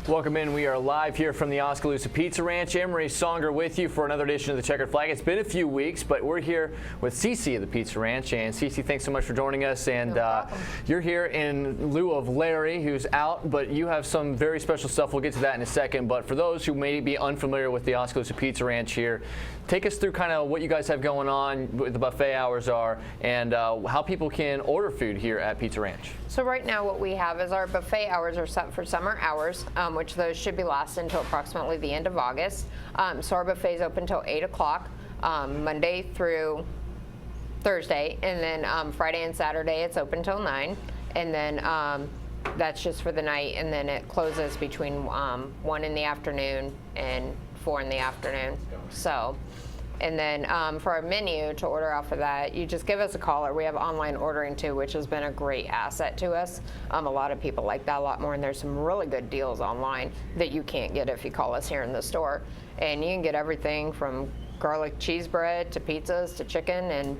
Welcome in. We are live here from the Oskaloosa Pizza Ranch. Emery Songer with you for another edition of the Checkered Flag. It's been a few weeks, but we're here with Cece of the Pizza Ranch. And Cece, thanks so much for joining us. And you're here in lieu of Larry, who's out, but you have some very special stuff. We'll get to that in a second. But for those who may be unfamiliar with the Oskaloosa Pizza Ranch here, take us through kind of what you guys have going on, what the buffet hours are, and how people can order food here at Pizza Ranch. So right now what we have is our buffet hours are set for summer hours, which those should be lasting until approximately the end of August. So our buffet is open until 8 o'clock, Monday through Thursday, and then Friday and Saturday it's open until 9, and then that's just for the night, and then it closes between 1 in the afternoon and 4 in the afternoon. So. And then for our menu, to order off of that, you just give us a call, or we have online ordering too, which has been a great asset to us. A lot of people like that a lot more, and there's some really good deals online that you can't get if you call us here in the store. And you can get everything from garlic cheese bread to pizzas to chicken and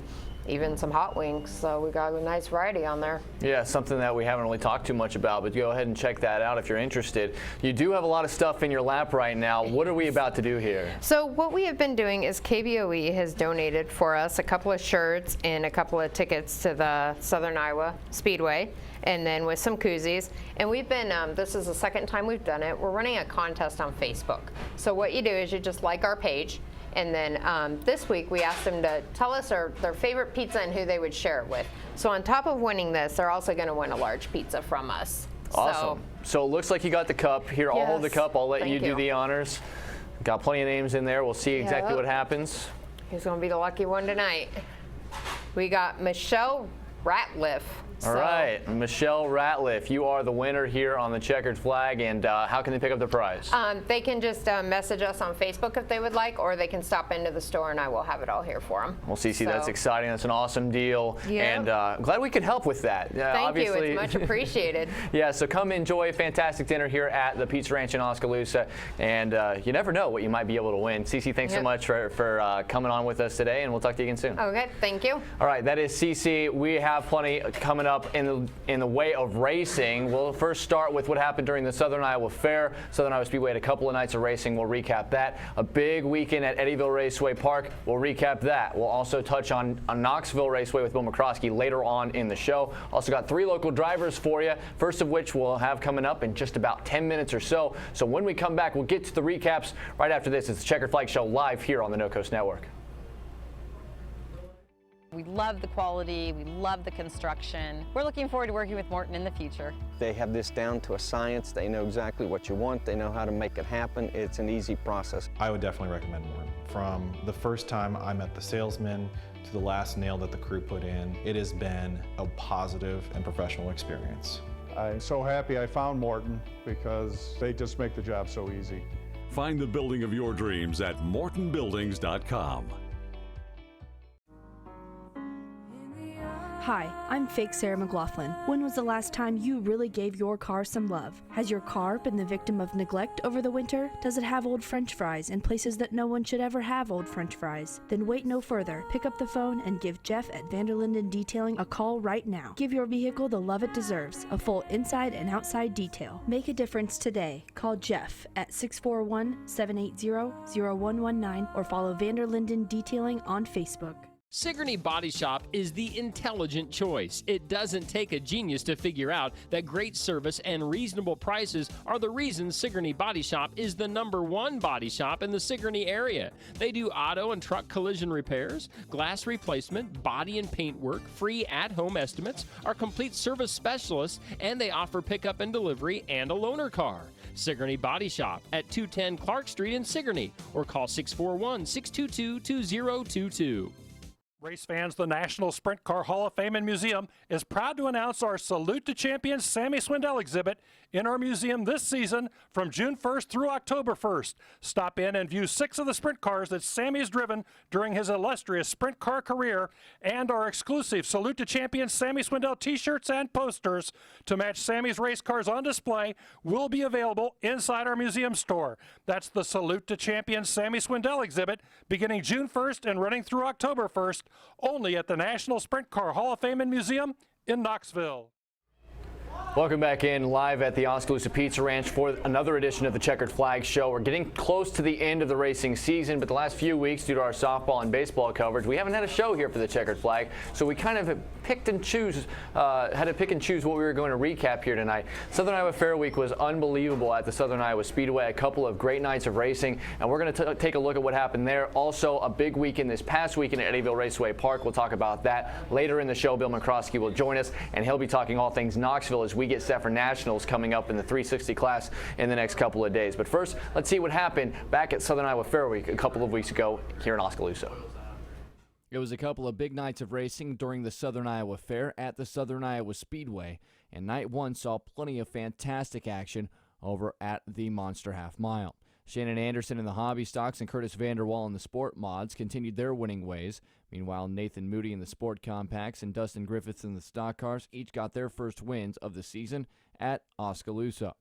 even some hot wings. So we got a nice variety on there. Yeah, something that we haven't really talked too much about, but go ahead and check that out if you're interested. You do have a lot of stuff in your lap right now. What are we about to do here? So what we have been doing is KBOE has donated for us a couple of shirts and a couple of tickets to the Southern Iowa Speedway, and then with some koozies. And we've been, this is the second time we've done it. We're running a contest on Facebook. So what you do is you just like our page, and then this week we asked them to tell us their favorite pizza and who they would share it with. So on top of winning this, they're also going to win a large pizza from us. Awesome. So it looks like you got the cup. Here, I'll hold the cup. I'll let you do the honors. Got plenty of names in there. We'll see exactly what happens. Who's going to be the lucky one tonight? We got Michelle Ratliff. All right, Michelle Ratliff, you are the winner here on the Checkered Flag, and how can they pick up the prize? They can just message us on Facebook if they would like, or they can stop into the store and I will have it all here for them. Well, Cece, that's exciting. That's an awesome deal, and glad we could help with that. Thank you, it's much appreciated. Yeah, so come enjoy a fantastic dinner here at the Pizza Ranch in Oskaloosa, and you never know what you might be able to win. Cece, thanks so much for coming on with us today, and we'll talk to you again soon. Okay, thank you. All right, that is Cece. We have plenty coming up in the way of racing. We'll first start with what happened during the Southern Iowa Fair. Southern Iowa Speedway had a couple of nights of racing. We'll recap that. A big weekend at Eddyville Raceway Park. We'll recap that. We'll also touch on Knoxville Raceway with Bill McCroskey later on in the show. Also got 3 local drivers for you, first of which we'll have coming up in just about 10 minutes or so. So when we come back, we'll get to the recaps right after this. It's the Checkered Flag Show live here on the No Coast Network. We love the quality, we love the construction. We're looking forward to working with Morton in the future. They have this down to a science. They know exactly what you want. They know how to make it happen. It's an easy process. I would definitely recommend Morton. From the first time I met the salesman to the last nail that the crew put in, it has been a positive and professional experience. I'm so happy I found Morton because they just make the job so easy. Find the building of your dreams at mortonbuildings.com. Hi, I'm fake Sarah McLaughlin. When was the last time you really gave your car some love? Has your car been the victim of neglect over the winter? Does it have old French fries in places that no one should ever have old French fries? Then wait no further. Pick up the phone and give Jeff at Vanderlinden Detailing a call right now. Give your vehicle the love it deserves, a full inside and outside detail. Make a difference today. Call Jeff at 641-780-0119 or follow Vanderlinden Detailing on Facebook. Sigourney Body Shop is the intelligent choice. It doesn't take a genius to figure out that great service and reasonable prices are the reason Sigourney Body Shop is the #1 body shop in the Sigourney area. They do auto and truck collision repairs, glass replacement, body and paint work, free at-home estimates, are complete service specialists, and they offer pickup and delivery and a loaner car. Sigourney Body Shop at 210 Clark Street in Sigourney, or call 641-622-2022. Race fans, the National Sprint Car Hall of Fame and Museum is proud to announce our Salute to Champions Sammy Swindell exhibit in our museum this season from June 1st through October 1st. Stop in and view 6 of the sprint cars that Sammy has driven during his illustrious sprint car career, and our exclusive Salute to Champions Sammy Swindell t-shirts and posters to match Sammy's race cars on display will be available inside our museum store. That's the Salute to Champions Sammy Swindell exhibit beginning June 1st and running through October 1st, only at the National Sprint Car Hall of Fame and Museum in Knoxville. Welcome back in live at the Oskaloosa Pizza Ranch for another edition of the Checkered Flag Show. We're getting close to the end of the racing season, but the last few weeks, due to our softball and baseball coverage, we haven't had a show here for the Checkered Flag, so we kind of had to pick and choose what we were going to recap here tonight. Southern Iowa Fair Week was unbelievable at the Southern Iowa Speedway. A couple of great nights of racing, and we're going to take a look at what happened there. Also, a big weekend this past weekend at Eddyville Raceway Park. We'll talk about that later in the show. Bill McCroskey will join us, and he'll be talking all things Knoxville as we get set for Nationals coming up in the 360 class in the next couple of days. But first, let's see what happened back at Southern Iowa Fair Week a couple of weeks ago here in Oskaloosa. It was a couple of big nights of racing during the Southern Iowa Fair at the Southern Iowa Speedway, and night one saw plenty of fantastic action over at the Monster Half Mile. Shannon Anderson in the Hobby Stocks and Curtis Vanderwall in the Sport Mods continued their winning ways. Meanwhile, Nathan Moody in the Sport Compacts and Dustin Griffiths in the Stock Cars each got their first wins of the season at Oskaloosa.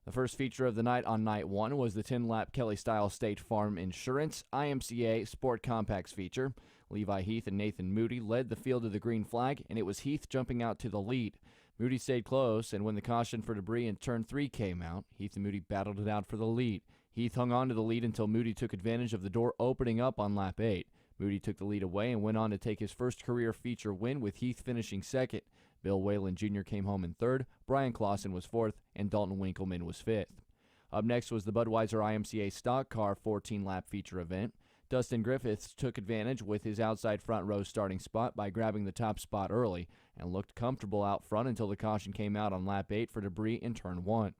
The first feature of the night on night one was the 10-lap Kelly-style State Farm Insurance IMCA Sport Compacts feature. Levi Heath and Nathan Moody led the field to the green flag, and it was Heath jumping out to the lead. Moody stayed close, and when the caution for debris in turn 3 came out, Heath and Moody battled it out for the lead. Heath hung on to the lead until Moody took advantage of the door opening up on lap 8. Moody took the lead away and went on to take his first career feature win, with Heath finishing second. Bill Whalen Jr. came home in third, Brian Clausen was fourth, and Dalton Winkleman was fifth. Up next was the Budweiser IMCA Stock Car 14-lap feature event. Dustin Griffiths took advantage with his outside front row starting spot by grabbing the top spot early and looked comfortable out front until the caution came out on lap 8 for debris in turn 1.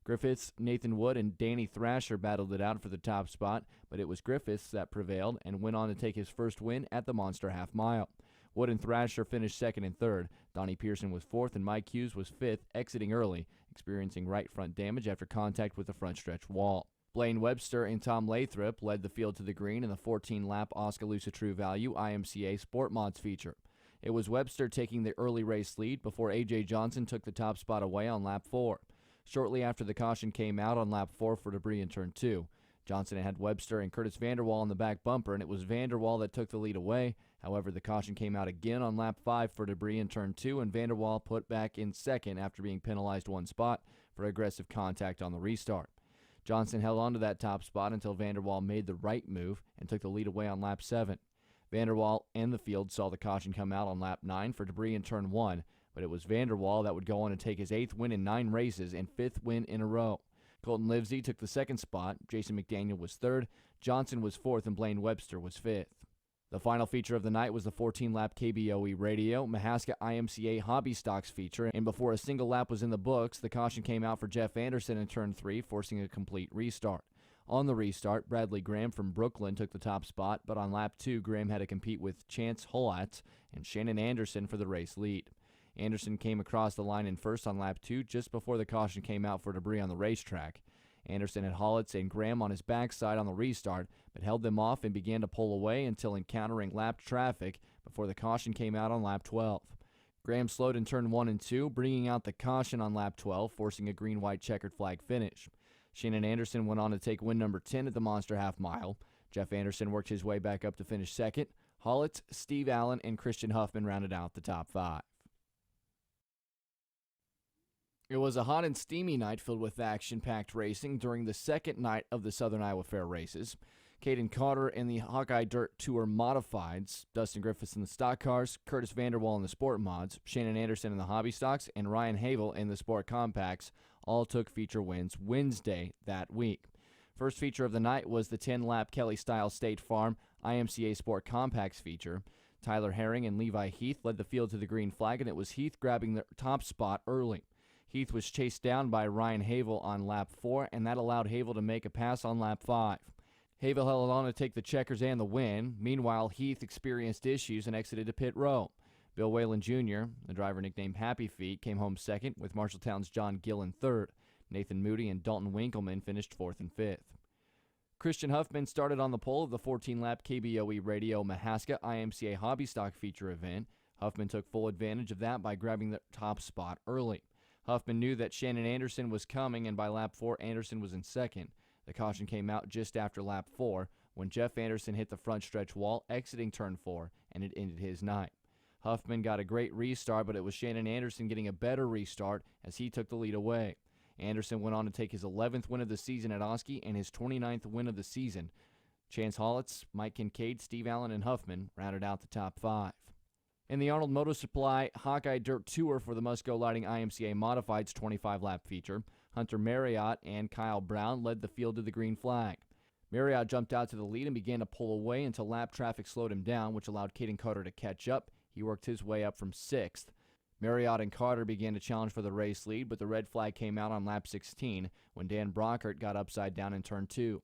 Griffiths, Nathan Wood, and Danny Thrasher battled it out for the top spot, but it was Griffiths that prevailed and went on to take his first win at the Monster Half Mile. Wood and Thrasher finished second and third. Donnie Pearson was fourth, and Mike Hughes was fifth, exiting early, experiencing right front damage after contact with the front stretch wall. Blaine Webster and Tom Lathrop led the field to the green in the 14-lap Oskaloosa True Value IMCA Sport Mods feature. It was Webster taking the early race lead before A.J. Johnson took the top spot away on lap 4. Shortly after the caution came out on lap 4 for debris in turn 2. Johnson had Webster and Curtis Vanderwall on the back bumper, and it was Vanderwall that took the lead away. However, the caution came out again on lap 5 for debris in turn 2, and Vanderwall put back in second after being penalized one spot for aggressive contact on the restart. Johnson held on to that top spot until Vanderwall made the right move and took the lead away on lap 7. Vanderwall and the field saw the caution come out on lap 9 for debris in turn 1, but it was Vanderwall that would go on to take his 8th win in 9 races and 5th win in a row. Colton Livesey took the second spot, Jason McDaniel was third, Johnson was fourth, and Blaine Webster was fifth. The final feature of the night was the 14-lap KBOE Radio Mahaska IMCA Hobby Stocks feature, and before a single lap was in the books, the caution came out for Jeff Anderson in turn 3, forcing a complete restart. On the restart, Bradley Graham from Brooklyn took the top spot, but on lap 2, Graham had to compete with Chance Hollatz and Shannon Anderson for the race lead. Anderson came across the line in first on lap 2 just before the caution came out for debris on the racetrack. Anderson had Hollatz and Graham on his backside on the restart, but held them off and began to pull away until encountering lapped traffic before the caution came out on lap 12. Graham slowed in turn 1 and 2, bringing out the caution on lap 12, forcing a green-white checkered flag finish. Shannon Anderson went on to take win number 10 at the Monster Half Mile. Jeff Anderson worked his way back up to finish second. Hollatz, Steve Allen, and Christian Huffman rounded out the top 5. It was a hot and steamy night filled with action-packed racing during the second night of the Southern Iowa Fair races. Caden Carter in the Hawkeye Dirt Tour Modifieds, Dustin Griffiths in the Stock Cars, Curtis Vanderwall in the Sport Mods, Shannon Anderson in the Hobby Stocks, and Ryan Havel in the Sport Compacts all took feature wins Wednesday that week. First feature of the night was the 10-lap Kelly-style State Farm IMCA Sport Compacts feature. Tyler Herring and Levi Heath led the field to the green flag, and it was Heath grabbing the top spot early. Heath was chased down by Ryan Havel on lap 4, and that allowed Havel to make a pass on lap 5. Havel held on to take the checkers and the win. Meanwhile, Heath experienced issues and exited to pit row. Bill Whalen Jr., the driver nicknamed Happy Feet, came home second, with Marshalltown's John Gillen third. Nathan Moody and Dalton Winkleman finished 4th and 5th. Christian Huffman started on the pole of the 14-lap KBOE Radio Mahaska IMCA Hobby Stock feature event. Huffman took full advantage of that by grabbing the top spot early. Huffman knew that Shannon Anderson was coming, and by lap 4, Anderson was in second. The caution came out just after lap 4, when Jeff Anderson hit the front stretch wall, exiting turn 4, and it ended his night. Huffman got a great restart, but it was Shannon Anderson getting a better restart as he took the lead away. Anderson went on to take his 11th win of the season at Oski and his 29th win of the season. Chance Hollitz, Mike Kincaid, Steve Allen, and Huffman rounded out the top 5. In the Arnold Motor Supply Hawkeye Dirt Tour for the Musco Lighting IMCA Modified's 25-lap feature, Hunter Marriott and Kyle Brown led the field to the green flag. Marriott jumped out to the lead and began to pull away until lap traffic slowed him down, which allowed Caden Carter to catch up. He worked his way up from 6th. Marriott and Carter began to challenge for the race lead, but the red flag came out on lap 16 when Dan Brockert got upside down in turn 2.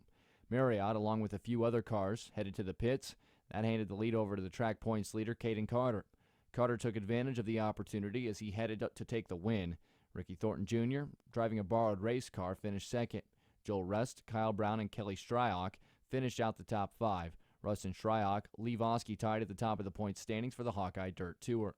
Marriott, along with a few other cars, headed to the pits. That handed the lead over to the track points leader, Caden Carter. Carter took advantage of the opportunity as he headed up to take the win. Ricky Thornton Jr., driving a borrowed race car, finished second. Joel Rust, Kyle Brown, and Kelly Shryock finished out the top 5. Rust and Shryock leave Oski tied at the top of the point standings for the Hawkeye Dirt Tour.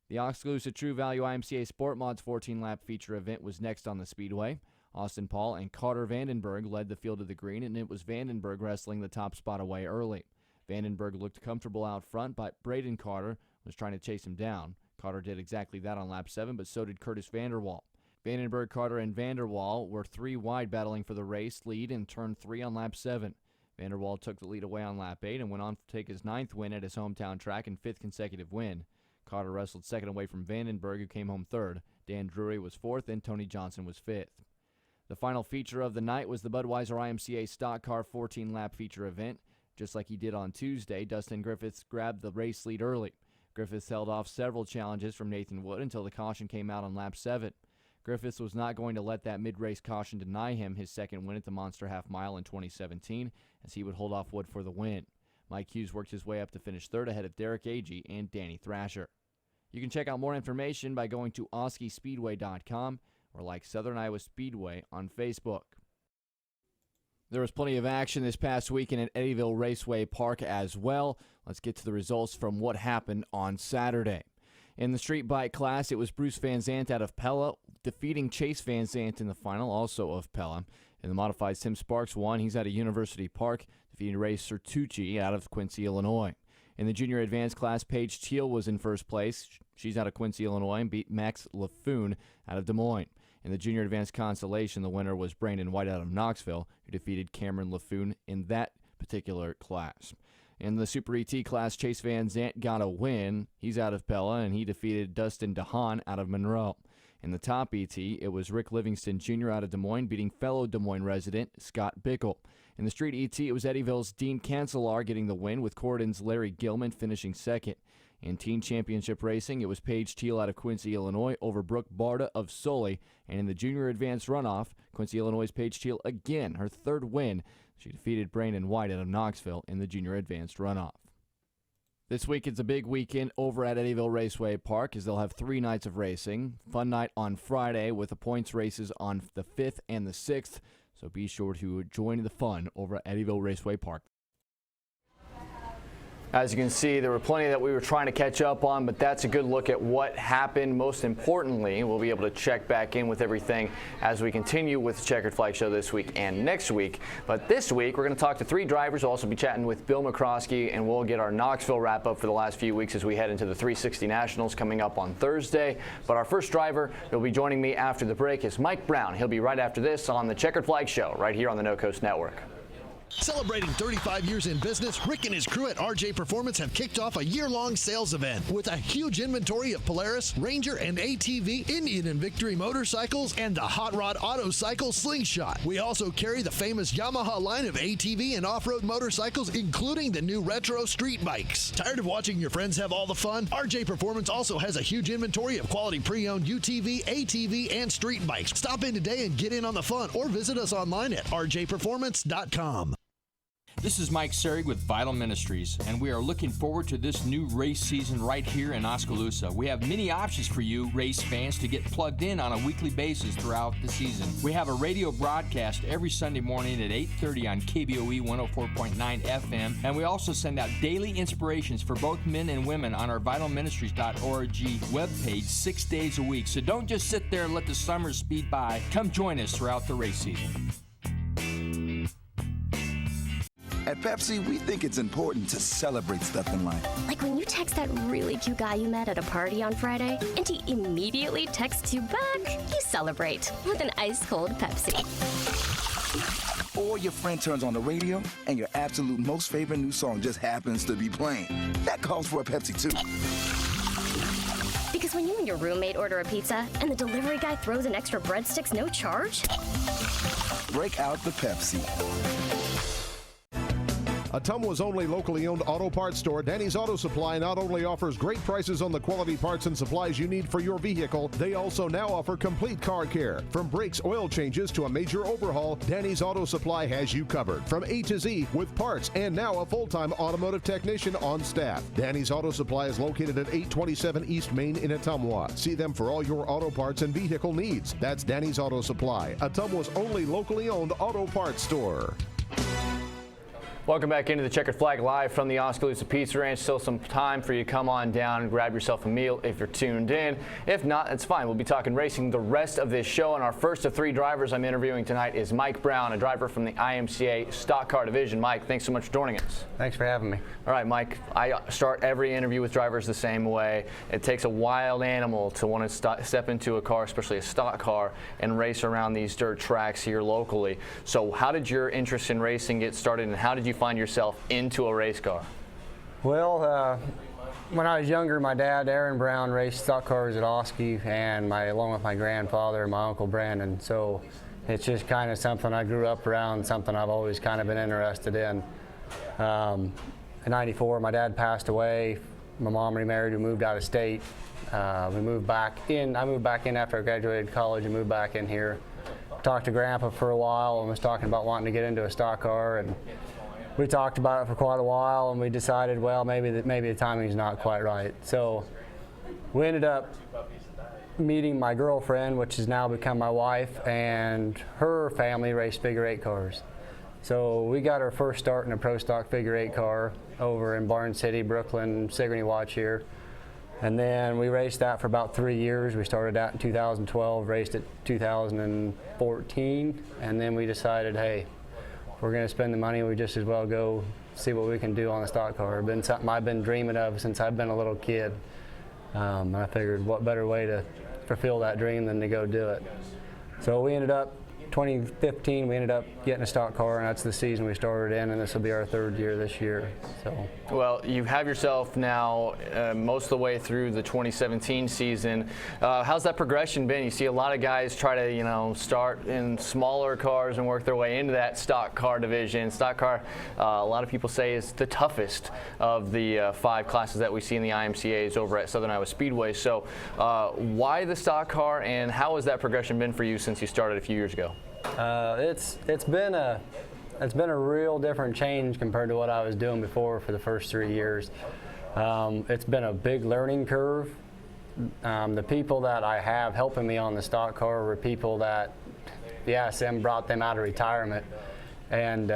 The Oskaloosa True Value IMCA Sport Mods 14-lap feature event was next on the speedway. Austin Paul and Carter Vandenberg led the field to the green, and it was Vandenberg wrestling the top spot away early. Vandenberg looked comfortable out front, but Braden Carter was trying to chase him down. Carter did exactly that on lap 7, but so did Curtis Vanderwall. Vandenberg, Carter, and Vanderwall were 3 wide battling for the race lead in turn 3 on lap 7. Vanderwall took the lead away on lap 8 and went on to take his 9th win at his hometown track and 5th consecutive win. Carter wrestled second away from Vandenberg, who came home 3rd. Dan Drury was 4th, and Tony Johnson was 5th. The final feature of the night was the Budweiser IMCA Stock Car 14-lap feature event. Just like he did on Tuesday, Dustin Griffiths grabbed the race lead early. Griffiths held off several challenges from Nathan Wood until the caution came out on lap 7. Griffiths was not going to let that mid-race caution deny him his second win at the Monster Half Mile in 2017, as he would hold off Wood for the win. Mike Hughes worked his way up to finish 3rd ahead of Derek Agee and Danny Thrasher. You can check out more information by going to oskispeedway.com or like Southern Iowa Speedway on Facebook. There was plenty of action this past weekend at Eddyville Raceway Park as well. Let's get to the results from what happened on Saturday. In the street bike class, it was Bruce Van Zandt out of Pella defeating Chase Van Zandt in the final, also of Pella. In the modified, Tim Sparks won. He's out of University Park, defeating Ray Sertucci out of Quincy, Illinois. In the junior advanced class, Paige Teal was in first place. She's out of Quincy, Illinois, and beat Max LaFoon out of Des Moines. In the junior advanced consolation, the winner was Brandon White out of Knoxville, who defeated Cameron LaFoon in that particular class. In the Super ET class, Chase Van Zandt got a win. He's out of Pella, and he defeated Dustin DeHaan out of Monroe. In the top ET, it was Rick Livingston Jr. out of Des Moines, beating fellow Des Moines resident Scott Bickle. In the street ET, it was Eddyville's Dean Cancelar getting the win, with Corydon's Larry Gilman finishing second. In teen championship racing, it was Paige Teal out of Quincy, Illinois, over Brooke Barta of Sully. And in the junior advanced runoff, Quincy, Illinois' Paige Teal again, her 3rd win. She defeated Brandon White out of Knoxville in the junior advanced runoff. This week, it's a big weekend over at Eddyville Raceway Park, as they'll have 3 nights of racing. Fun night on Friday with the points races on the 5th and the 6th. So be sure to join the fun over at Eddyville Raceway Park. As you can see, there were plenty that we were trying to catch up on, but that's a good look at what happened. Most importantly, we'll be able to check back in with everything as we continue with the Checkered Flag Show this week and next week. But this week, we're going to talk to 3 drivers. We'll also be chatting with Bill McCroskey, and we'll get our Knoxville wrap-up for the last few weeks as we head into the 360 Nationals coming up on Thursday. But our first driver who will be joining me after the break is Mike Brown. He'll be right after this on the Checkered Flag Show right here on the No Coast Network. Celebrating 35 years in business, Rick and his crew at RJ Performance have kicked off a year-long sales event with a huge inventory of Polaris, Ranger, and ATV, Indian and Victory motorcycles, and the Hot Rod Autocycle Slingshot. We also carry the famous Yamaha line of ATV and off-road motorcycles, including the new retro street bikes. Tired of watching your friends have all the fun? RJ Performance also has a huge inventory of quality pre-owned UTV, ATV, and street bikes. Stop in today and get in on the fun, or visit us online at rjperformance.com. This is Mike Serig with Vital Ministries, and we are looking forward to this new race season right here in Oskaloosa. We have many options for you race fans to get plugged in on a weekly basis throughout the season. We have a radio broadcast every Sunday morning at 8:30 on KBOE 104.9 FM, and we also send out daily inspirations for both men and women on our vitalministries.org webpage 6 days a week. So don't just sit there and let the summer speed by. Come join us throughout the race season. At Pepsi, we think it's important to celebrate stuff in life. Like when you text that really cute guy you met at a party on Friday, and he immediately texts you back. You celebrate with an ice-cold Pepsi. Or your friend turns on the radio, and your absolute most favorite new song just happens to be playing. That calls for a Pepsi, too. Because when you and your roommate order a pizza, and the delivery guy throws in extra breadsticks, no charge? Break out the Pepsi. Ottumwa's only locally owned auto parts store, Danny's Auto Supply, not only offers great prices on the quality parts and supplies you need for your vehicle, they also now offer complete car care. From brakes, oil changes to a major overhaul, Danny's Auto Supply has you covered from A to Z with parts and now a full-time automotive technician on staff. Danny's Auto Supply is located at 827 East Main in Ottumwa. See them for all your auto parts and vehicle needs. That's Danny's Auto Supply, Ottumwa's only locally owned auto parts store. Welcome back into the Checkered Flag live from the Oskaloosa Pizza Ranch. Still some time for you to come on down and grab yourself a meal if you're tuned in. If not, it's fine. We'll be talking racing the rest of this show. And our first of 3 drivers I'm interviewing tonight is Mike Brown, a driver from the IMCA Stock Car Division. Mike, thanks so much for joining us. Thanks for having me. All right, Mike, I start every interview with drivers the same way. It takes a wild animal to want to step into a car, especially a stock car, and race around these dirt tracks here locally. So how did your interest in racing get started, and how did you find yourself into a race car? Well, when I was younger, my dad, Aaron Brown, raced stock cars at Oski, and along with my grandfather and my uncle Brandon. So it's just kind of something I grew up around, something I've always kind of been interested in. In '94, my dad passed away. My mom remarried. We moved out of state. We moved back in. I moved back in after I graduated college and moved back in here. Talked to Grandpa for a while and was talking about wanting to get into a stock car, and we talked about it for quite a while, and we decided, well, maybe the timing's not quite right. So we ended up meeting my girlfriend, which has now become my wife, and her family raced figure 8 cars. So we got our first start in a pro stock figure 8 car over in Barn City, Brooklyn, Sigourney Watch here. And then we raced that for about 3 years. We started out in 2012, raced it 2014, and then we decided, hey, if we're going to spend the money, we just as well go see what we can do on a stock car. It's been something I've been dreaming of since I've been a little kid. And I figured what better way to fulfill that dream than to go do it. So we ended up 2015, we ended up getting a stock car, and that's the season we started in, and this will be our 3rd year this year. So, well, you have yourself now most of the way through the 2017 season. How's that progression been? You see a lot of guys try to, start in smaller cars and work their way into that stock car division. Stock car, a lot of people say, is the toughest of the 5 classes that we see in the IMCAs over at Southern Iowa Speedway. So, why the stock car, and how has that progression been for you since you started a few years ago? It's been a real different change compared to what I was doing before for the first 3 years. It's been a big learning curve. The people that I have helping me on the stock car were people that the ISM brought them out of retirement, and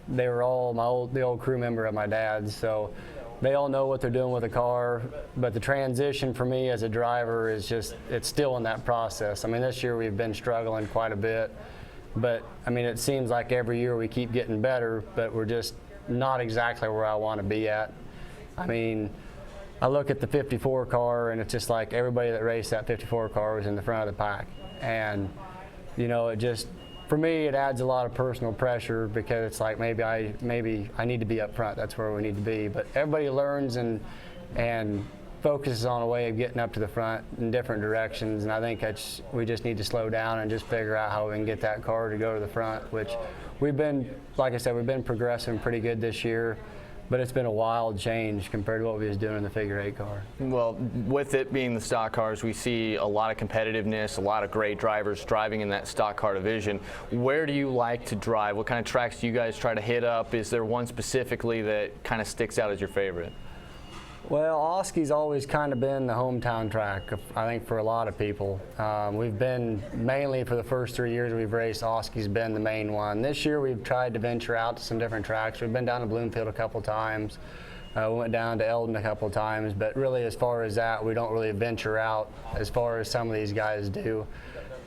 they were all the old crew member of my dad's. So they all know what they're doing with the car, but the transition for me as a driver is it's still in that process. I mean, this year we've been struggling quite a bit, but I mean, it seems like every year we keep getting better, but we're just not exactly where I want to be at. I mean, I look at the 54 car, and it's just like everybody that raced that 54 car was in the front of the pack. And, it just, for me, it adds a lot of personal pressure, because it's like maybe I need to be up front. That's where we need to be. But everybody learns and focuses on a way of getting up to the front in different directions. And I think we just need to slow down and just figure out how we can get that car to go to the front, which we've been, like I said, we've been progressing pretty good this year. But it's been a wild change compared to what we was doing in the figure 8 car. Well, with it being the stock cars, we see a lot of competitiveness, a lot of great drivers driving in that stock car division. Where do you like to drive? What kind of tracks do you guys try to hit up? Is there one specifically that kind of sticks out as your favorite? Well, Oski's always kind of been the hometown track, I think, for a lot of people. We've been, mainly for the first 3 years we've raced, Oski's been the main one. This year we've tried to venture out to some different tracks. We've been down to Bloomfield a couple times. We went down to Eldon a couple times, but really as far as that, we don't really venture out as far as some of these guys do.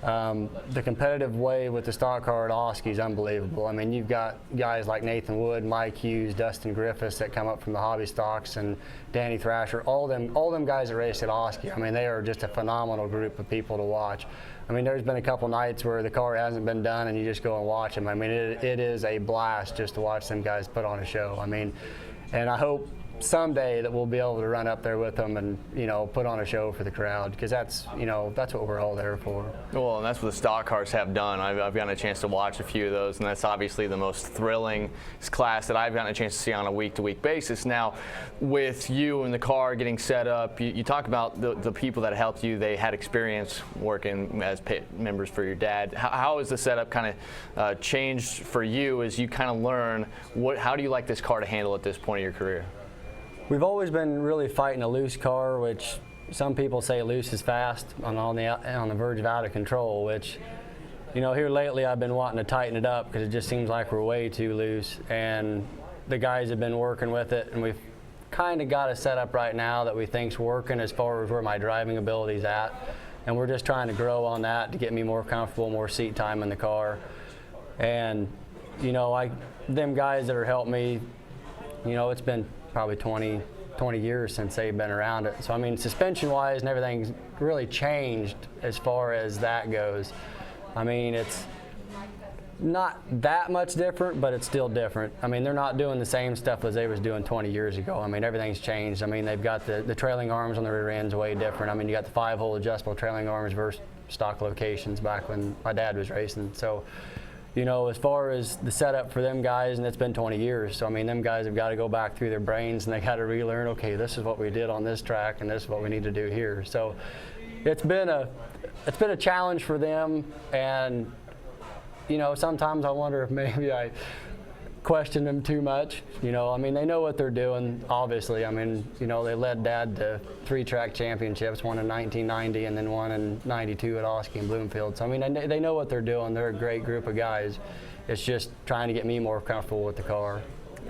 The competitive way with the stock car at Oski is unbelievable. I mean, you've got guys like Nathan Wood, Mike Hughes, Dustin Griffiths that come up from the hobby stocks, and Danny Thrasher, all them guys that race at Oski. I mean, they are just a phenomenal group of people to watch. I mean, there's been a couple nights where the car hasn't been done and you just go and watch them. I mean, it is a blast just to watch them guys put on a show. I mean, and I hope someday that we'll be able to run up there with them and, you know, put on a show for the crowd, because that's, you know, that's what we're all there for. Well, and that's what the stock cars have done. I've gotten a chance to watch a few of those, and that's obviously the most thrilling class that I've gotten a chance to see on a week-to-week basis. Now, with you and the car getting set up, you talk about the people that helped you. They had experience working as pit members for your dad. How has the setup kind of changed for you as you kind of learn how do you like this car to handle at this point of your career? We've always been really fighting a loose car, which some people say loose is fast, on the verge of out of control, which, you know, here lately I've been wanting to tighten it up because it just seems like we're way too loose, and the guys have been working with it, and we've kind of got a setup right now that we think's working as far as where my driving ability's at, and we're just trying to grow on that to get me more comfortable, more seat time in the car. And, you know, them guys that are helping me, you know, it's been probably 20 years since they've been around it. So, I mean, suspension-wise and everything's really changed as far as that goes. I mean, it's not that much different, but it's still different. I mean, they're not doing the same stuff as they was doing 20 years ago. I mean, everything's changed. I mean, they've got the trailing arms on the rear end's way different. I mean, you got the 5-hole adjustable trailing arms versus stock locations back when my dad was racing. So, you know, as far as the setup for them guys, and it's been 20 years, so I mean, them guys have got to go back through their brains and they got to relearn, okay, this is what we did on this track and this is what we need to do here. So it's been a challenge for them, and, you know, sometimes I wonder if maybe I question them too much. You know, I mean, they know what they're doing, obviously. I mean, you know, they led Dad to 3 track championships, one in 1990 and then one in 92 at Oski and Bloomfield. So, I mean, they know what they're doing. They're a great group of guys. It's just trying to get me more comfortable with the car.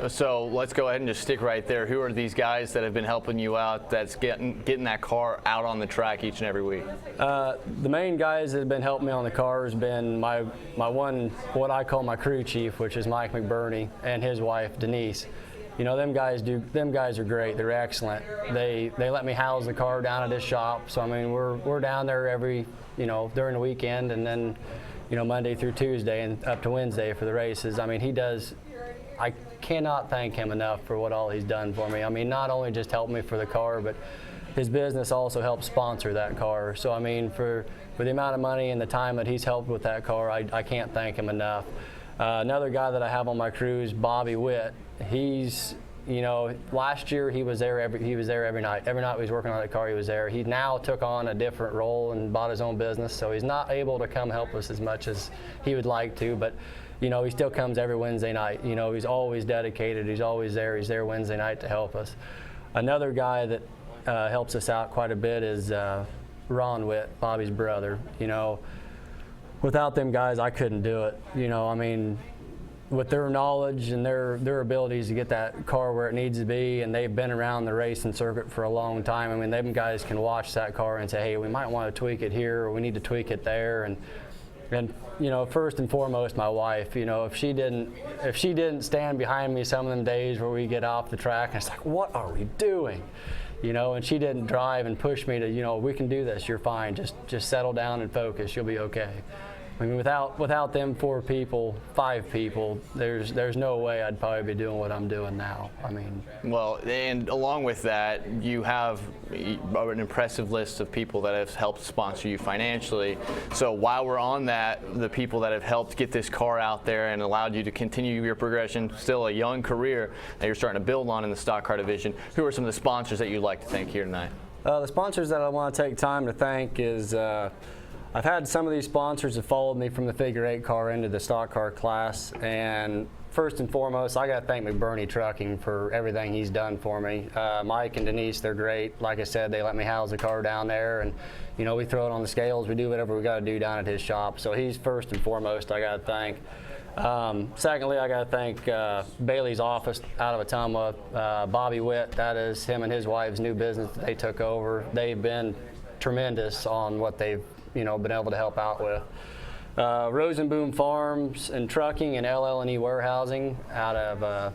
So let's go ahead and just stick right there. Who are these guys that have been helping you out that's getting that car out on the track each and every week? The main guys that have been helping me on the car has been my one, what I call my crew chief, which is Mike McBurney, and his wife, Denise. You know, them guys are great. They're excellent. They let me house the car down at his shop. So, I mean, we're down there every, you know, during the weekend, and then, you know, Monday through Tuesday and up to Wednesday for the races. I mean, I cannot thank him enough for what all he's done for me. I mean, not only just helped me for the car, but his business also helps sponsor that car. So, I mean, for the amount of money and the time that he's helped with that car, I can't thank him enough. Another guy that I have on my crew is Bobby Witt. He's, you know, last year he was there every night. Every night he was working on that car, he was there. He now took on a different role and bought his own business, so he's not able to come help us as much as he would like to, but you know, he still comes every Wednesday night. You know, he's always dedicated. He's always there. He's there Wednesday night to help us. Another guy that helps us out quite a bit is Ron Witt, Bobby's brother. You know, without them guys, I couldn't do it. You know, I mean, with their knowledge and their abilities to get that car where it needs to be, and they've been around the racing circuit for a long time. I mean, them guys can watch that car and say, hey, we might want to tweak it here, or we need to tweak it there. And you know, first and foremost, my wife. You know, if she didn't stand behind me some of them days where we get off the track and it's like, what are we doing? You know, and she didn't drive and push me to, you know, we can do this. You're fine. Just settle down and focus. You'll be okay. I mean, without them 4 people, 5 people, there's no way I'd probably be doing what I'm doing now. I mean, well, and along with that, you have an impressive list of people that have helped sponsor you financially. So while we're on that, the people that have helped get this car out there and allowed you to continue your progression, still a young career that you're starting to build on in the stock car division, who are some of the sponsors that you'd like to thank here tonight? The sponsors that I want to take time to thank is I've had some of these sponsors that followed me from the figure 8 car into the stock car class, and first and foremost, I got to thank McBurney Trucking for everything he's done for me. Mike and Denise, they're great. Like I said, they let me house the car down there, and you know, we throw it on the scales. We do whatever we got to do down at his shop. So he's first and foremost I got to thank. Secondly, I got to thank Bailey's office out of Ottumwa, Bobby Witt. That is him and his wife's new business that they took over. They've been tremendous on what they've been able to help out with. Rosenboom Farms and Trucking and LL&E Warehousing out of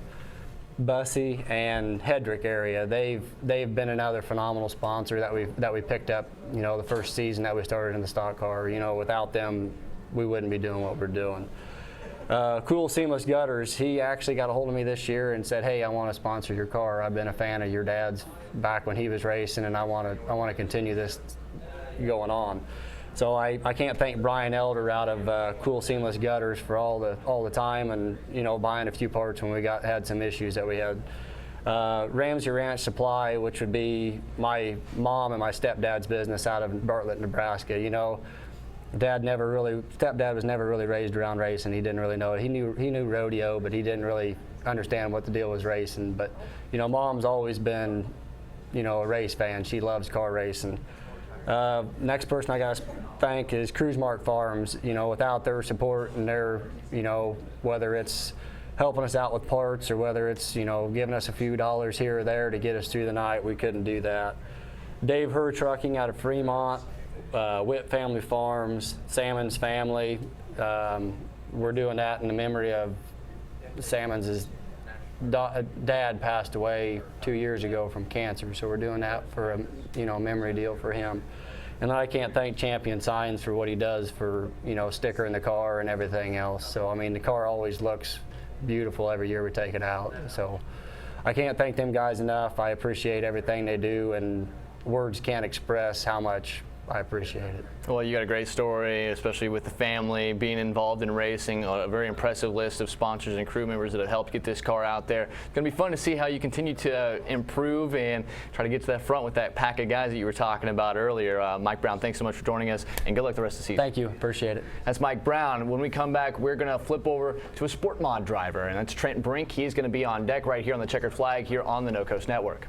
Bussey and Hedrick area. They've been another phenomenal sponsor that we picked up, the first season that we started in the stock car. Without them, we wouldn't be doing what we're doing. Cool Seamless Gutters, he actually got a hold of me this year and said, hey, I want to sponsor your car. I've been a fan of your dad's back when he was racing, and I want to continue this going on. So I can't thank Brian Elder out of Cool Seamless Gutters for all the time and buying a few parts when we had some issues that we had. Ramsey Ranch Supply, which would be my mom and my stepdad's business out of Bartlett, Nebraska. Stepdad was never really raised around racing. He didn't really know it. He knew rodeo, but he didn't really understand what the deal was racing. But mom's always been a race fan. She loves car racing. Next person I got to thank is Cruise Mark Farms. Without their support and their, whether it's helping us out with parts or whether it's, giving us a few dollars here or there to get us through the night, we couldn't do that. Dave Herr Trucking out of Fremont, Whip Family Farms, Salmon's family. We're doing that in the memory of Salmon's dad passed away 2 years ago from cancer, so we're doing that for a memory deal for him. And I can't thank Champion Signs for what he does for sticker in the car and everything else. So the car always looks beautiful every year we take it out. So I can't thank them guys enough. I appreciate everything they do, and words can't express how much I appreciate it. Well, you got a great story, especially with the family being involved in racing. A very impressive list of sponsors and crew members that have helped get this car out there. It's going to be fun to see how you continue to improve and try to get to that front with that pack of guys that you were talking about earlier. Mike Brown, thanks so much for joining us, and good luck the rest of the season. Thank you. Appreciate it. That's Mike Brown. When we come back, we're going to flip over to a sport mod driver, and that's Trent Brink. He's going to be on deck right here on the Checkered Flag here on the No Coast Network.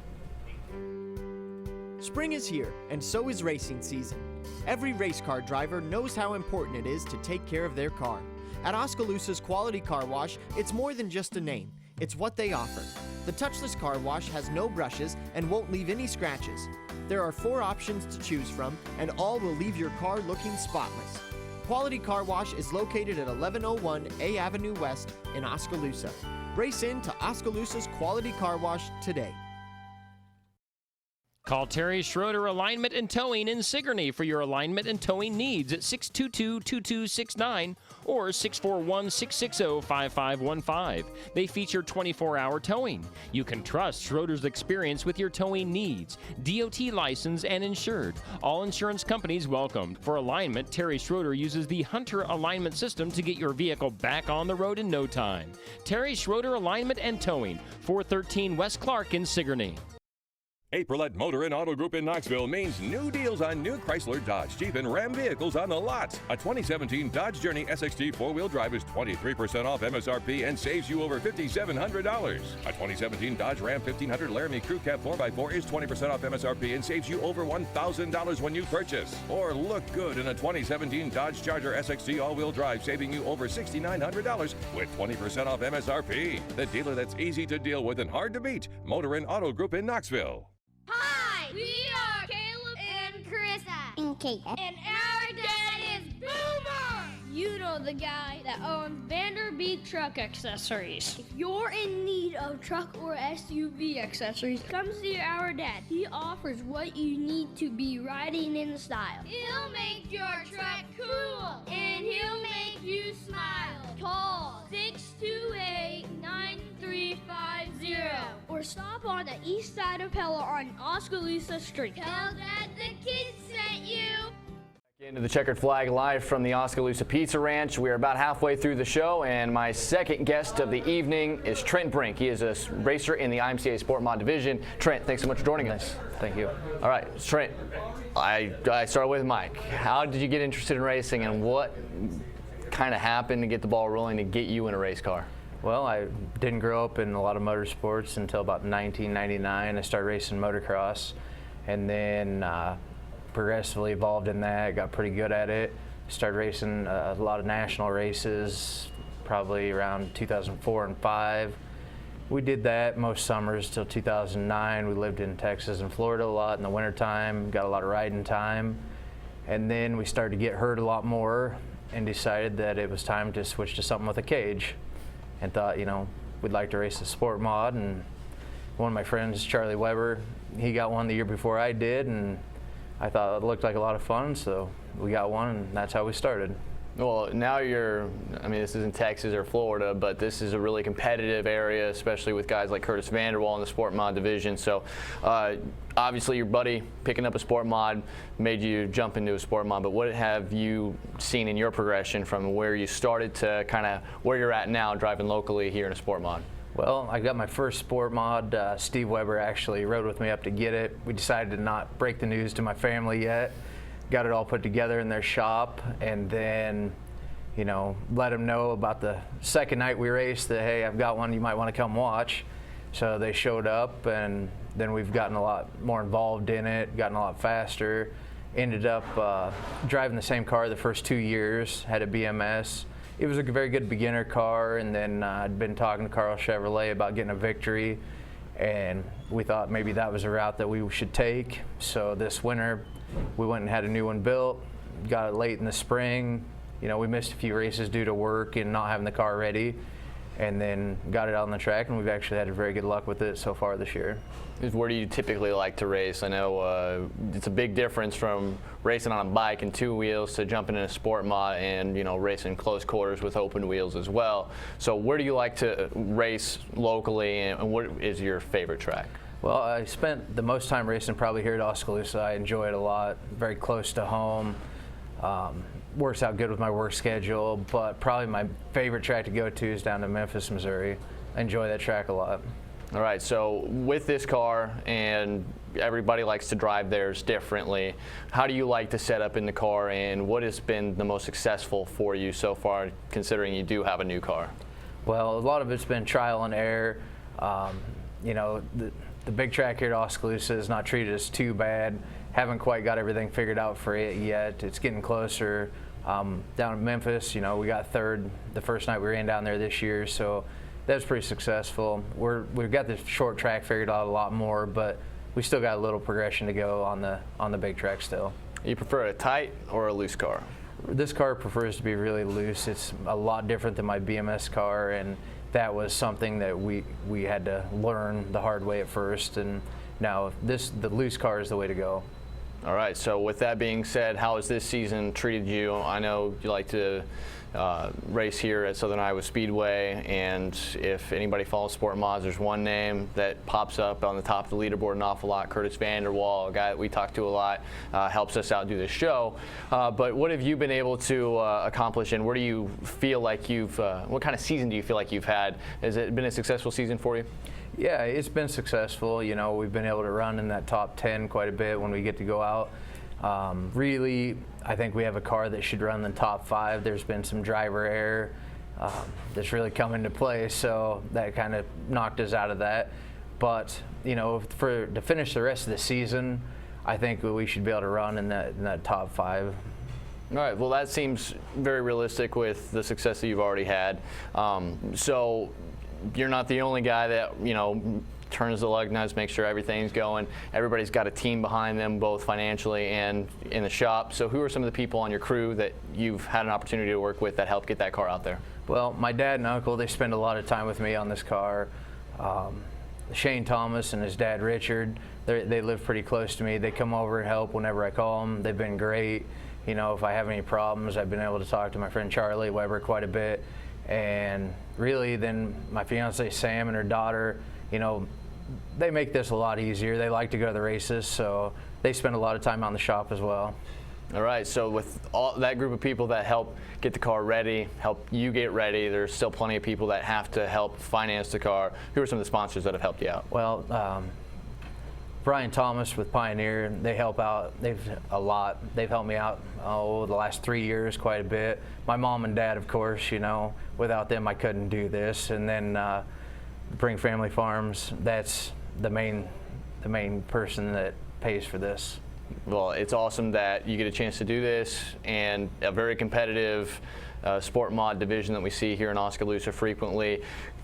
Spring is here, and so is racing season. Every race car driver knows how important it is to take care of their car. At Oskaloosa's Quality Car Wash, it's more than just a name. It's what they offer. The touchless car wash has no brushes and won't leave any scratches. There are 4 options to choose from, and all will leave your car looking spotless. Quality Car Wash is located at 1101 A Avenue West in Oskaloosa. Race in to Oskaloosa's Quality Car Wash today. Call Terry Schroeder Alignment and Towing in Sigourney for your alignment and towing needs at 622-2269 or 641-660-5515. They feature 24-hour towing. You can trust Schroeder's experience with your towing needs. DOT license and insured. All insurance companies welcome. For alignment, Terry Schroeder uses the Hunter Alignment System to get your vehicle back on the road in no time. Terry Schroeder Alignment and Towing, 413 West Clark in Sigourney. April at Motor and Auto Group in Knoxville means new deals on new Chrysler, Dodge, Jeep, and Ram vehicles on the lots. A 2017 Dodge Journey SXT 4-wheel drive is 23% off MSRP and saves you over $5,700. A 2017 Dodge Ram 1500 Laramie Crew Cab 4x4 is 20% off MSRP and saves you over $1,000 when you purchase. Or look good in a 2017 Dodge Charger SXT all-wheel drive, saving you over $6,900 with 20% off MSRP. The dealer that's easy to deal with and hard to beat. Motor and Auto Group in Knoxville. Hi, we are Caleb and Carissa. And Kate. And our dad is Boomer. You know the guy that owns Vanderbeek Truck Accessories. If you're in need of truck or SUV accessories, come see our dad. He offers what you need to be riding in style. He'll make your truck cool, and he'll make you smile. Call 628-9350 or stop on the east side of Pella on Oskaloosa Street. Tell Dad the kids sent you. Into the Checkered Flag live from the Oskaloosa Pizza Ranch. We are about halfway through the show, and my second guest of the evening is Trent Brink. He is a racer in the IMCA Sport Mod division. Trent, thanks so much for joining us. Thank you. All right, Trent, I started with Mike. How did you get interested in racing, and what kind of happened to get the ball rolling to get you in a race car? Well, I didn't grow up in a lot of motorsports until about 1999. I started racing motocross, and then progressively evolved in that, got pretty good at it. Started racing a lot of national races, probably around 2004 and 5. We did that most summers till 2009. We lived in Texas and Florida a lot in the wintertime, got a lot of riding time. And then we started to get hurt a lot more and decided that it was time to switch to something with a cage, and thought, you know, we'd like to race the sport mod. And one of my friends, Charlie Weber, he got one the year before I did, and I thought it looked like a lot of fun, so we got one, and that's how we started. Well, now you're, I mean, this isn't Texas or Florida, but this is a really competitive area, especially with guys like Curtis Vanderwall in the sport mod division. So obviously your buddy picking up a sport mod made you jump into a sport mod, but what have you seen in your progression from where you started to kind of where you're at now driving locally here in a sport mod? Well, I got my first sport mod. Steve Weber actually rode with me up to get it. We decided to not break the news to my family yet. Got it all put together in their shop, and then, you know, let them know about the second night we raced that, hey, I've got one, you might want to come watch. So they showed up, and then we've gotten a lot more involved in it, gotten a lot faster. Ended up driving the same car the first 2 years, had a BMS. It was a very good beginner car, and then I'd been talking to Carl Chevrolet about getting a victory, and we thought maybe that was a route that we should take. So this winter, we went and had a new one built, got it late in the spring. You know, we missed a few races due to work and not having the car ready, and then got it out on the track, and we've actually had very good luck with it so far this year. Where do you typically like to race? I know it's a big difference from racing on a bike and two wheels to jumping in a sport mod and, you know, racing close quarters with open wheels as well. So where do you like to race locally, and what is your favorite track? Well, I spent the most time racing probably here at Oskaloosa. I enjoy it a lot, very close to home. Works out good with my work schedule, but probably my favorite track to go to is down to Memphis, Missouri. I enjoy that track a lot. All right, so with this car, and everybody likes to drive theirs differently, how do you like to set up in the car, and what has been the most successful for you so far, considering you do have a new car? Well, a lot of it's been trial and error. You know, the big track here at Oskaloosa is not treated us too bad. Haven't quite got everything figured out for it yet. It's getting closer. Down in Memphis, you know, we got third the first night we ran down there this year, so that was pretty successful. We've got the short track figured out a lot more, but we still got a little progression to go on the big track still. You prefer a tight or a loose car? This car prefers to be really loose. It's a lot different than my BMS car, and that was something that we had to learn the hard way at first, and now the loose car is the way to go. All right, so with that being said, how has this season treated you? I know you like to race here at Southern Iowa Speedway, and if anybody follows sport mods, there's one name that pops up on the top of the leaderboard an awful lot, Curtis Vanderwall, a guy that we talk to a lot, helps us out do this show. But what have you been able to accomplish, and where do you feel like what kind of season do you feel like you've had? Has it been a successful season for you? Yeah, it's been successful. You know, we've been able to run in that top 10 quite a bit when we get to go out. Really, I think we have a car that should run in the top 5. There's been some driver error that's really come into play, so that kind of knocked us out of that. But, you know, to finish the rest of the season, I think we should be able to run in that top 5. All right, well, that seems very realistic with the success that you've already had. So you're not the only guy that, you know, turns the lug nuts, makes sure everything's going. Everybody's got a team behind them, both financially and in the shop. So who are some of the people on your crew that you've had an opportunity to work with that help get that car out there? Well, my dad and uncle, they spend a lot of time with me on this car. Shane Thomas and his dad Richard, they live pretty close to me. They come over and help whenever I call them. They've been great. You know, if I have any problems, I've been able to talk to my friend Charlie Weber quite a bit. And really, then my fiance Sam and her daughter, you know, they make this a lot easier. They like to go to the races, so they spend a lot of time on the shop as well. All right, so with all that group of people that help get the car ready, help you get ready, there's still plenty of people that have to help finance the car. Who are some of the sponsors that have helped you out? Well, Brian Thomas with Pioneer, they help out. They've helped me out the last 3 years quite a bit. My mom and dad, of course, you know, without them I couldn't do this. And then Bring Family Farms, that's the main person that pays for this. Well, it's awesome that you get a chance to do this, and a very competitive sport mod division that we see here in Oskaloosa frequently.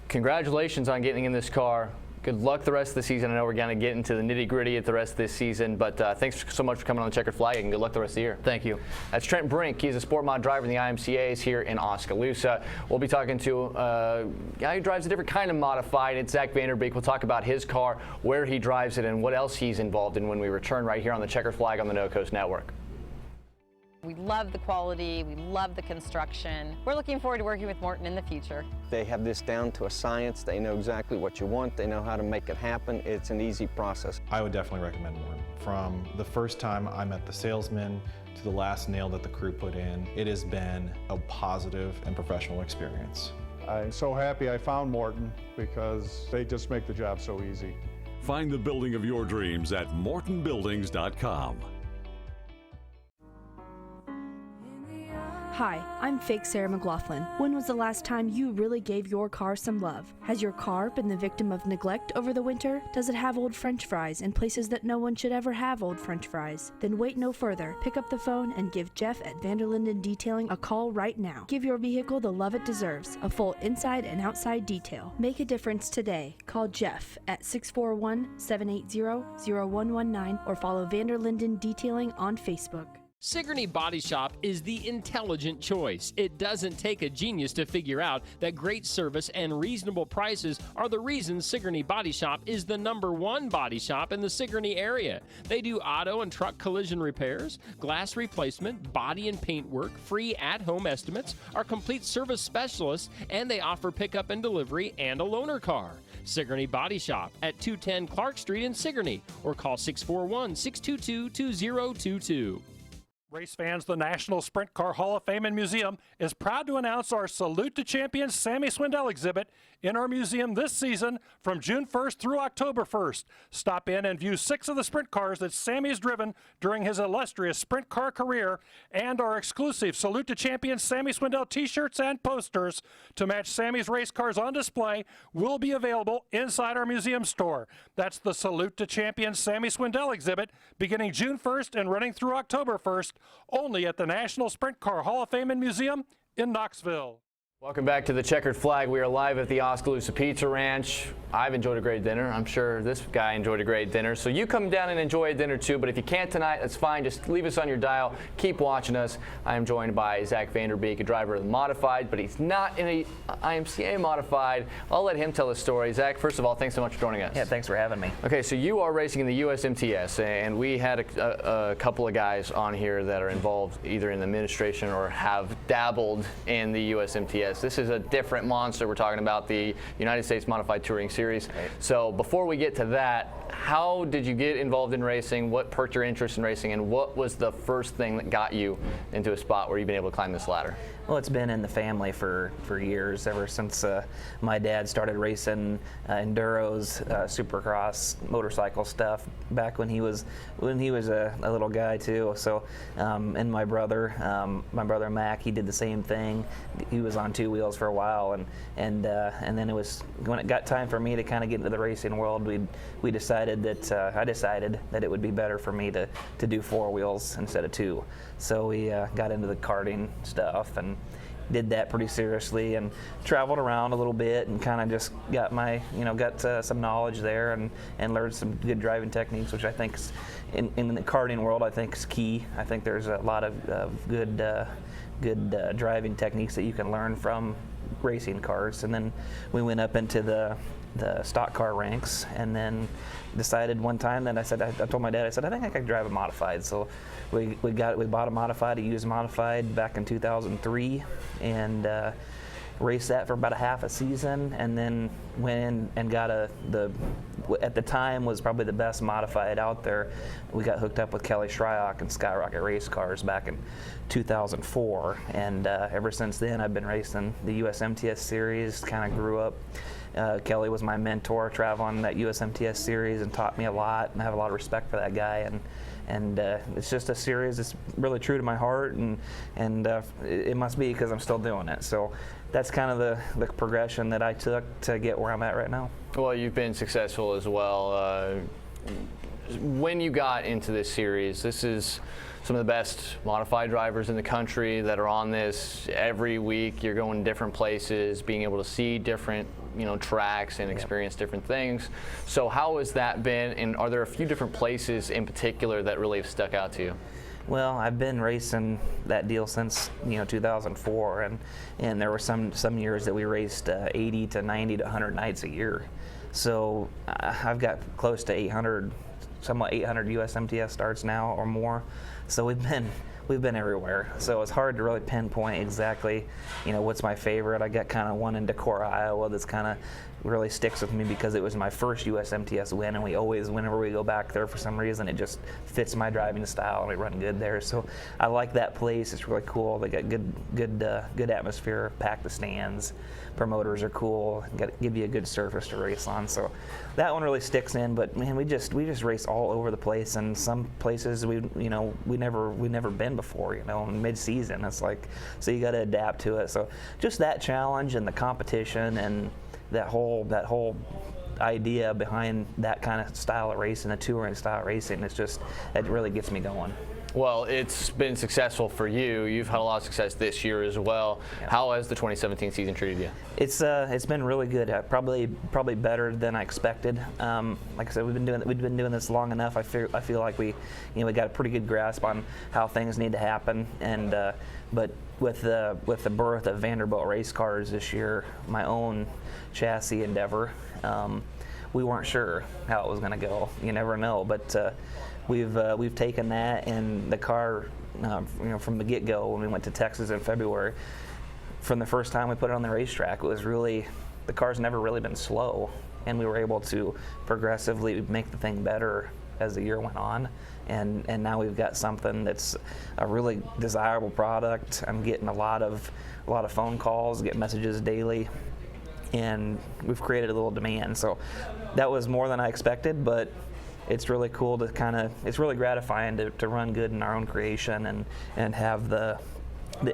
Congratulations on getting in this car. Good luck the rest of the season. I know we're going to get into the nitty-gritty at the rest of this season, but thanks so much for coming on the Checkered Flag, and good luck the rest of the year. Thank you. That's Trent Brink. He's a sport mod driver in the IMCAs here in Oskaloosa. We'll be talking to a guy who drives a different kind of modified. It's Zach Vanderbeek. We'll talk about his car, where he drives it, and what else he's involved in when we return right here on the Checkered Flag on the No Coast Network. We love the quality, we love the construction. We're looking forward to working with Morton in the future. They have this down to a science. They know exactly what you want. They know how to make it happen. It's an easy process. I would definitely recommend Morton. From the first time I met the salesman to the last nail that the crew put in, it has been a positive and professional experience. I'm so happy I found Morton because they just make the job so easy. Find the building of your dreams at mortonbuildings.com. Hi, I'm fake Sarah McLaughlin. When was the last time you really gave your car some love? Has your car been the victim of neglect over the winter? Does it have old French fries in places that no one should ever have old French fries? Then wait no further. Pick up the phone and give Jeff at Vanderlinden Detailing a call right now. Give your vehicle the love it deserves, a full inside and outside detail. Make a difference today. Call Jeff at 641-780-0119 or follow Vanderlinden Detailing on Facebook. Sigourney Body Shop is the intelligent choice. It doesn't take a genius to figure out that great service and reasonable prices are the reason Sigourney Body Shop is the #1 body shop in the Sigourney area. They do auto and truck collision repairs, glass replacement, body and paint work, free at-home estimates, are complete service specialists, and they offer pickup and delivery and a loaner car. Sigourney Body Shop at 210 Clark Street in Sigourney, or call 641-622-2022. Race fans, the National Sprint Car Hall of Fame and Museum is proud to announce our Salute to Champions Sammy Swindell exhibit in our museum this season from June 1st through October 1st. Stop in and view 6 of the sprint cars that Sammy has driven during his illustrious sprint car career, and our exclusive Salute to Champions Sammy Swindell t-shirts and posters to match Sammy's race cars on display will be available inside our museum store. That's the Salute to Champions Sammy Swindell exhibit beginning June 1st and running through October 1st, only at the National Sprint Car Hall of Fame and Museum in Knoxville. Welcome back to the Checkered Flag. We are live at the Oskaloosa Pizza Ranch. I've enjoyed a great dinner. I'm sure this guy enjoyed a great dinner. So you come down and enjoy a dinner too, but if you can't tonight, that's fine. Just leave us on your dial. Keep watching us. I am joined by Zach Vanderbeek, a driver of the Modified, but he's not in a IMCA Modified. I'll let him tell his story. Zach, first of all, thanks so much for joining us. Yeah, thanks for having me. Okay, so you are racing in the USMTS, and we had a couple of guys on here that are involved either in the administration or have dabbled in the USMTS. This is a different monster. We're talking about the United States Modified Touring Series. Right. So before we get to that, how did you get involved in racing? What perked your interest in racing, and what was the first thing that got you into a spot where you've been able to climb this ladder? Well, it's been in the family for years, ever since my dad started racing enduros, supercross, motorcycle stuff back when he was a little guy too. So, and my brother Mac, he did the same thing. He was on 2 wheels for a while, and then it was when it got time for me to kind of get into the racing world. I decided that it would be better for me to do 4 wheels instead of 2. So we got into the karting stuff and did that pretty seriously and traveled around a little bit and kind of just got some knowledge there and learned some good driving techniques, which I think in the karting world I think is key. I think there's a lot of good driving techniques that you can learn from racing cars. And then we went up into the stock car ranks, and then decided one time that I told my dad, I think I could drive a modified. So we bought a modified, a used modified back in 2003, and raced that for about a half a season, and then went in and got at the time was probably the best modified out there. We got hooked up with Kelly Shryock and Skyrocket Race Cars back in 2004, and ever since then I've been racing the USMTS series. Kind of grew up. Kelly was my mentor traveling that USMTS series and taught me a lot, and I have a lot of respect for that guy. And it's just a series that's really true to my heart, and it must be because I'm still doing it. So that's kind of the progression that I took to get where I'm at right now. Well, you've been successful as well. When you got into this series, this is some of the best modified drivers in the country that are on this every week. You're going different places, being able to see different tracks and experience different things. So how has that been, and are there a few different places in particular that really have stuck out to you? Well, I've been racing that deal since 2004, and there were some years that we raced 80 to 90 to 100 nights a year. So I've got close to 800, somewhat 800 USMTS starts now or more. So we've been everywhere. So it's hard to really pinpoint exactly, what's my favorite. I got kind of one in Decorah, Iowa that's kind of really sticks with me because it was my first USMTS win, and we always, whenever we go back there for some reason, it just fits my driving style and we run good there. So I like that place. It's really cool. They got good atmosphere, pack the stands. Promoters are cool. Give you a good surface to race on. So that one really sticks in. But man, we just race all over the place, and some places we never been before. In mid-season, it's like, so you got to adapt to it. So just that challenge and the competition and that whole idea behind that kind of style of racing, a touring style racing, it really gets me going. Well, it's been successful for you. You've had a lot of success this year as well. Yeah. How has the 2017 season treated you? It's been really good. Probably better than I expected. Like I said, we've been doing this long enough. I feel like we got a pretty good grasp on how things need to happen. And but with the birth of Vanderbilt race cars this year, my own chassis endeavor, we weren't sure how it was going to go. You never know, but. We've taken that, and the car, from the get-go when we went to Texas in February, from the first time we put it on the racetrack, the car's never really been slow, and we were able to progressively make the thing better as the year went on, and now we've got something that's a really desirable product. I'm getting a lot of phone calls, get messages daily, and we've created a little demand. So that was more than I expected, but it's really cool to it's really gratifying to run good in our own creation and have the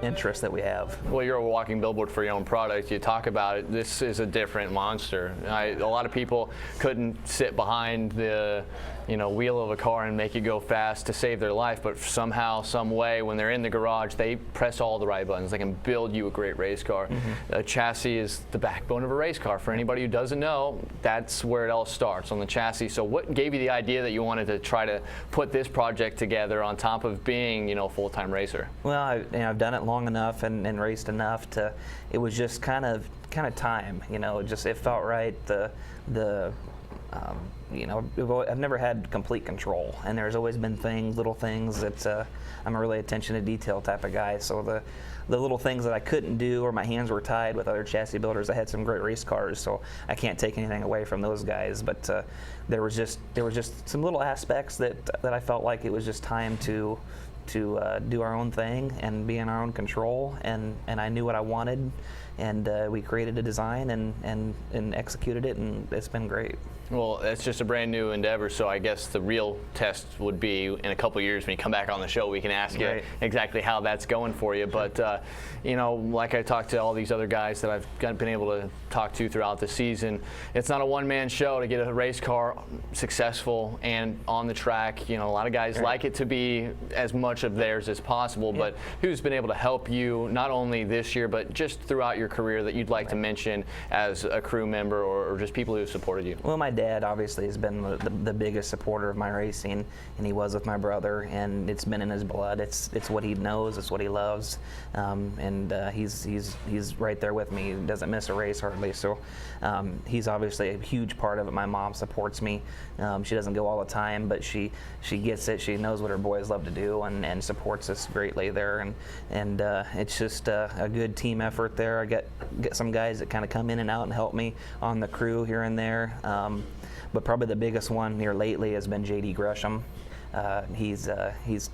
interest that we have. Well, you're a walking billboard for your own product. You talk about it. This is a different monster. A lot of people couldn't sit behind the wheel of a car and make it go fast to save their life, but somehow, some way, when they're in the garage, they press all the right buttons. They can build you a great race car. Mm-hmm. A chassis is the backbone of a race car. For anybody who doesn't know, that's where it all starts, on the chassis. So what gave you the idea that you wanted to try to put this project together on top of being, a full-time racer? Well, I've done it long enough and raced enough to. It was just kind of time. It felt right. I've never had complete control, and there's always been little things that I'm a really attention to detail type of guy. So the little things that I couldn't do, or my hands were tied with other chassis builders. I had some great race cars, so I can't take anything away from those guys. But there was just some little aspects that I felt like it was just time to do our own thing and be in our own control, and I knew what I wanted, and we created a design and executed it, and it's been great. Well, it's just a brand new endeavor, so I guess the real test would be in a couple of years when you come back on the show, we can ask you exactly how that's going for you. But, like I talked to all these other guys that I've been able to talk to throughout the season, it's not a one-man show to get a race car successful and on the track. A lot of guys like it to be as much of theirs as possible, but who's been able to help you not only this year, but just throughout your career that you'd like to mention as a crew member or just people who have supported you? Well, my dad obviously has been the biggest supporter of my racing, and he was with my brother, and it's been in his blood. It's what he knows, it's what he loves, and he's right there with me. He doesn't miss a race hardly, so he's obviously a huge part of it. My mom supports me. She doesn't go all the time, but she gets it. She knows what her boys love to do, and supports us greatly there, and it's just a good team effort there. I get some guys that kind of come in and out and help me on the crew here and there. But probably the biggest one here lately has been J.D. Gresham. He's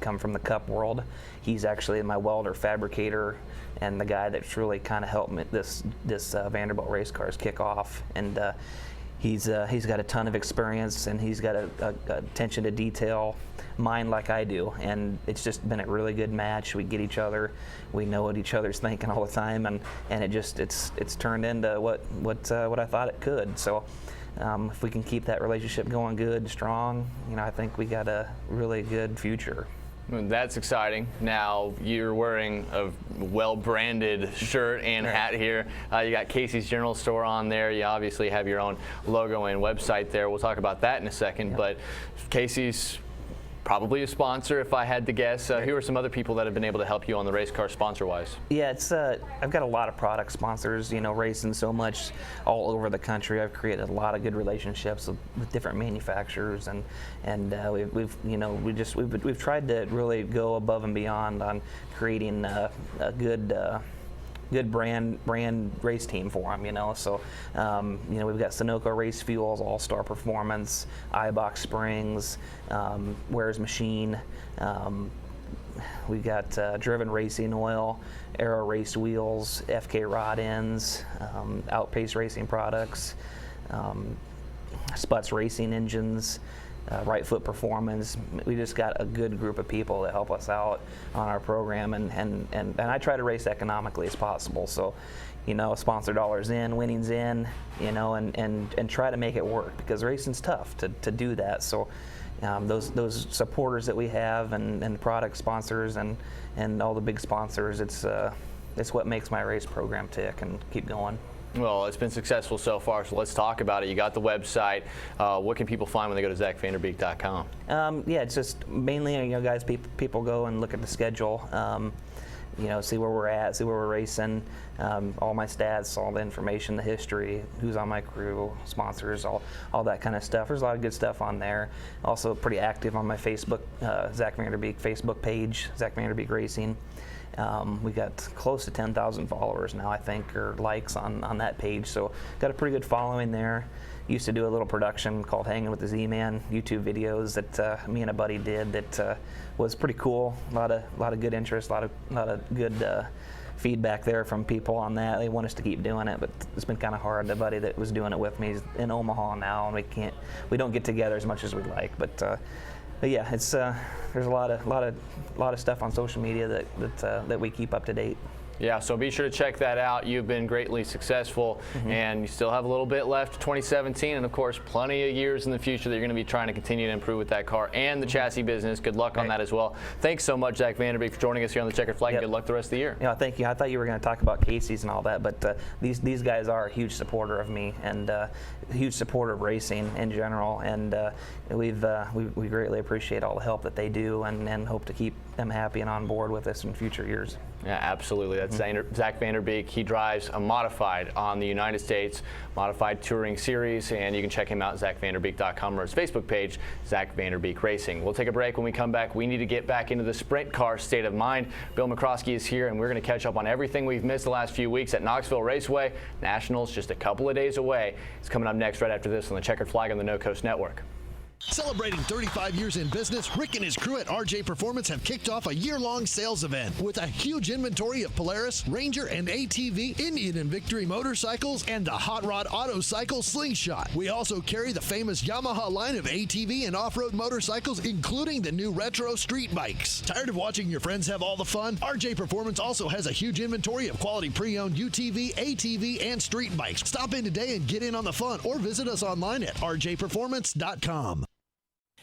come from the Cup world. He's actually my welder fabricator and the guy that's really kind of helped me this Vanderbilt race cars kick off. And he's got a ton of experience, and he's got a attention to detail mind like I do. And it's just been a really good match. We get each other. We know what each other's thinking all the time, and it's turned into what I thought it could. So. If we can keep that relationship going good, strong, I think we got a really good future. That's exciting. Now you're wearing a well-branded shirt and hat here. You got Casey's General Store on there. You obviously have your own logo and website there. We'll talk about that in a second. But Casey's probably a sponsor, if I had to guess. Who are some other people that have been able to help you on the race car sponsor-wise? Yeah, it's I've got a lot of product sponsors. You know, racing so much all over the country. I've created a lot of good relationships with different manufacturers, and we've tried to really go above and beyond on creating a good brand race team for them, you know. So, we've got Sunoco Race Fuels, All Star Performance, iBox Springs, Ware's Machine. We've got Driven Racing Oil, Aero Race Wheels, FK Rod Ends, Outpace Racing Products, Sputz Racing Engines, Right Foot Performance. We just got a good group of people that help us out on our program, and I try to race economically as possible. So, you know, sponsor dollars in, winnings in, you know, and try to make it work, because racing's tough to do that. So those supporters that we have and product sponsors and all the big sponsors, it's what makes my race program tick and keep going. Well, it's been successful so far, so let's talk about it. You got the website. What can people find when they go to ZachVanderbeek.com? Yeah, it's just mainly, you know, guys, people go and look at the schedule, you know, see where we're at, see where we're racing, all my stats, all the information, the history, who's on my crew, sponsors, all that kind of stuff. There's a lot of good stuff on there. Also pretty active on my Facebook, Zach Vanderbeek Facebook page, Zach Vanderbeek Racing. We got close to 10,000 followers now, I think, or likes on that page. So got a pretty good following there. Used to do a little production called Hanging with the Z-Man, YouTube videos that me and a buddy did that was pretty cool. A lot of good interest, a lot of good feedback there from people on that. They want us to keep doing it, but it's been kind of hard. The buddy that was doing it with me is in Omaha now, and we don't get together as much as we'd like. But yeah, it's there's a lot of stuff on social media that we keep up to date. Yeah, so be sure to check that out. You've been greatly successful, and you still have a little bit left, 2017, and of course, plenty of years in the future that you're going to be trying to continue to improve with that car and the chassis business. Good luck on that as well. Thanks so much, Zach Vanderbeek, for joining us here on the Checkered Flag. Good luck the rest of the year. Yeah, thank you. I thought you were going to talk about Casey's and all that, but these guys are a huge supporter of me and a huge supporter of racing in general, and we greatly appreciate all the help that they do, and hope to keep them happy and on board with us in future years. Yeah, absolutely. That's Zach Vanderbeek. He drives a modified on the United States Modified Touring Series, and you can check him out at ZachVanderbeek.com or his Facebook page, Zach Vanderbeek Racing. We'll take a break. When we come back, we need to get back into the sprint car state of mind. Bill McCroskey is here, and we're going to catch up on everything we've missed the last few weeks at Knoxville Raceway. Nationals just a couple of days away. It's coming up next right after this on the Checkered Flag on the No Coast Network. Celebrating 35 years in business, Rick and his crew at RJ Performance have kicked off a year-long sales event with a huge inventory of Polaris, Ranger, and ATV, Indian and Victory motorcycles, and the Hot Rod Autocycle Slingshot. We also carry the famous Yamaha line of ATV and off-road motorcycles, including the new retro street bikes. Tired of watching your friends have all the fun? RJ Performance also has a huge inventory of quality pre-owned UTV, ATV, and street bikes. Stop in today and get in on the fun, or visit us online at rjperformance.com.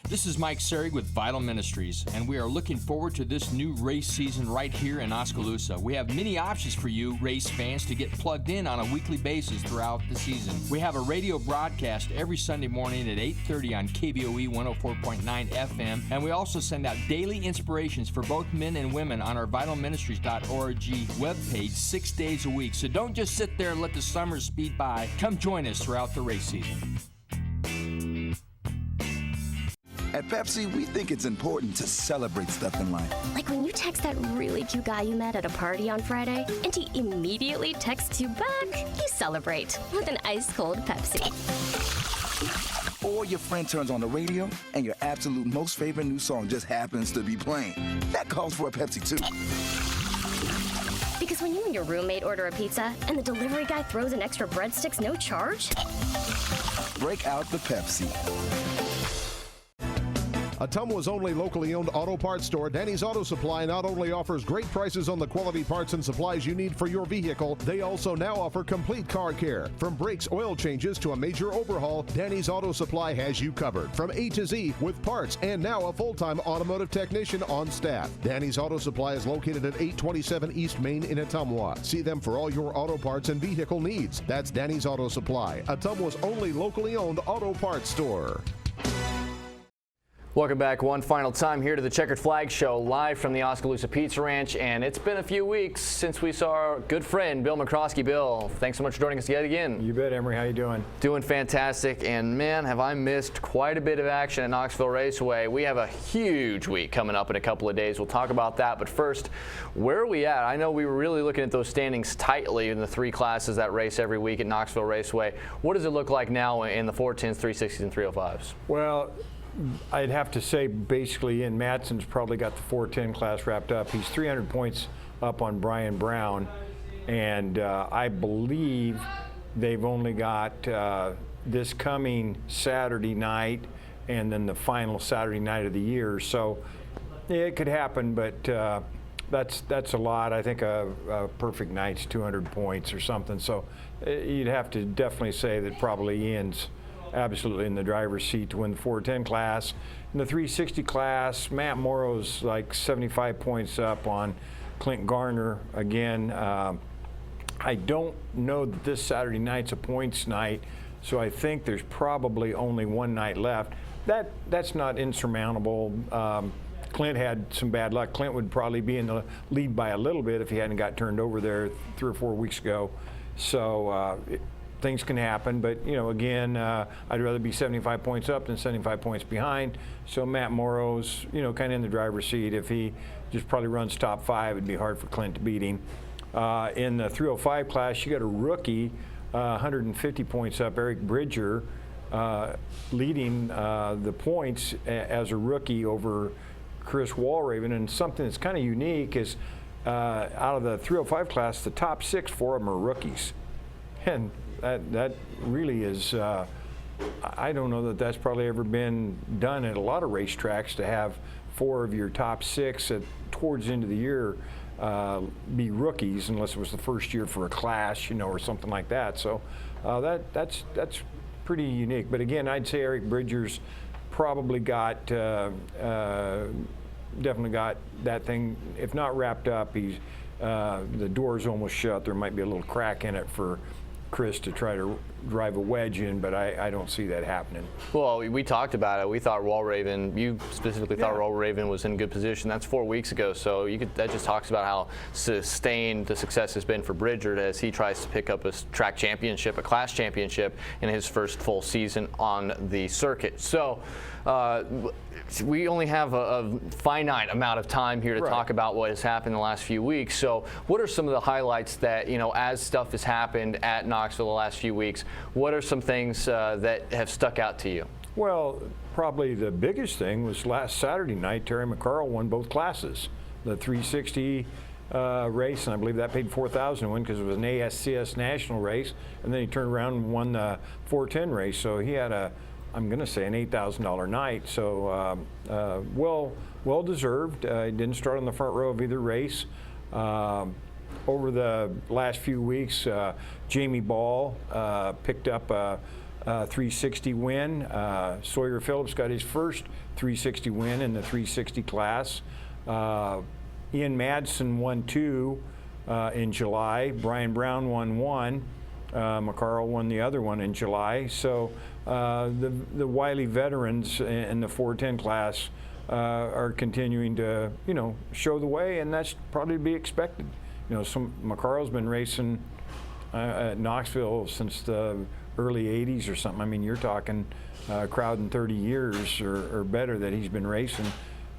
This is Mike Serig with Vital Ministries, and we are looking forward to this new race season right here in Oskaloosa. We have many options for you race fans to get plugged in on a weekly basis throughout the season. We have a radio broadcast every Sunday morning at 8:30 on KBOE 104.9 FM, and we also send out daily inspirations for both men and women on our vitalministries.org webpage 6 days a week. So don't just sit there and let the summer speed by. Come join us throughout the race season. At Pepsi, we think it's important to celebrate stuff in life. Like when you text that really cute guy you met at a party on Friday, and he immediately texts you back. You celebrate with an ice-cold Pepsi. Or your friend turns on the radio, and your absolute most favorite new song just happens to be playing. That calls for a Pepsi, too. Because when you and your roommate order a pizza, and the delivery guy throws in extra breadsticks, no charge? Break out the Pepsi. Ottumwa's only locally owned auto parts store, Danny's Auto Supply, not only offers great prices on the quality parts and supplies you need for your vehicle, they also now offer complete car care. From brakes, oil changes to a major overhaul, Danny's Auto Supply has you covered from A to Z with parts and now a full-time automotive technician on staff. Danny's Auto Supply is located at 827 East Main in Ottumwa. See them for all your auto parts and vehicle needs. That's Danny's Auto Supply, Ottumwa's only locally owned auto parts store. Welcome back one final time here to the Checkered Flag Show, live from the Oskaloosa Pizza Ranch, and it's been a few weeks since we saw our good friend Bill McCroskey. Bill, thanks so much for joining us yet again. You bet, Emery. How you doing? Doing fantastic, and man, have I missed quite a bit of action at Knoxville Raceway. We have a huge week coming up in a couple of days. We'll talk about that, but first, where are we at? I know we were really looking at those standings tightly in the three classes that race every week at Knoxville Raceway. What does it look like now in the 410s, 360s, and 305s? Well, I'd have to say basically Ian Madsen's probably got the 410 class wrapped up. He's 300 points up on Brian Brown, and I believe they've only got this coming Saturday night and then the final Saturday night of the year. So yeah, it could happen, but that's a lot. I think a perfect night's 200 points or something. So you'd have to definitely say that probably Ian's absolutely in the driver's seat to win the 410 class. In the 360 class, Matt Morrow's like 75 points up on Clint Garner. Again, I don't know that this Saturday night's a points night, so I think there's probably only one night left. That's not insurmountable. Clint had some bad luck. Clint would probably be in the lead by a little bit if he hadn't got turned over there 3 or 4 weeks ago. So things can happen, but you know, again, I'd rather be 75 points up than 75 points behind. So Matt Morrow's, you know, kind of in the driver's seat. If he just probably runs top 5, it'd be hard for Clint to beat him. In the 305 class, you got a rookie, 150 points up, Eric Bridger, leading the points as a rookie over Chris Walraven. And something that's kind of unique is out of the 305 class, the top 6 for them are rookies. And that really is, I don't know that that's probably ever been done at a lot of racetracks, to have 4 of your top 6 towards the end of the year be rookies, unless it was the first year for a class, you know, or something like that. So that's pretty unique. But again, I'd say Eric Bridger's probably got, definitely got that thing, if not wrapped up, he's, the door's almost shut. There might be a little crack in it for Chris to try to drive a wedge in, but I don't see that happening. Well, we talked about it. We thought Walraven, you specifically thought Walraven was in good position. That's 4 weeks ago, so that just talks about how sustained the success has been for Bridger as he tries to pick up a track championship, a class championship, in his first full season on the circuit. So we only have a finite amount of time here to talk about what has happened in the last few weeks. So what are some of the highlights that, you know, as stuff has happened at Knoxville the last few weeks, what are some things that have stuck out to you? Well, probably the biggest thing was last Saturday night, Terry McCarl won both classes. The 360 race, and I believe that paid $4,000 to win because it was an ASCS national race, and then he turned around and won the 410 race. So he had I'm going to say an $8,000 night, so well deserved. He didn't start on the front row of either race. Over the last few weeks, Jamie Ball picked up a 360 win. Sawyer Phillips got his first 360 win in the 360 class. Ian Madsen won 2 in July. Brian Brown won 1. McCarl won the other one in July. So the Wiley veterans in the 410 class are continuing to, you know, show the way, and that's probably to be expected. You know, McCarl's been racing at Knoxville since the early 80s or something. I mean, you're talking crowd in 30 years or better that he's been racing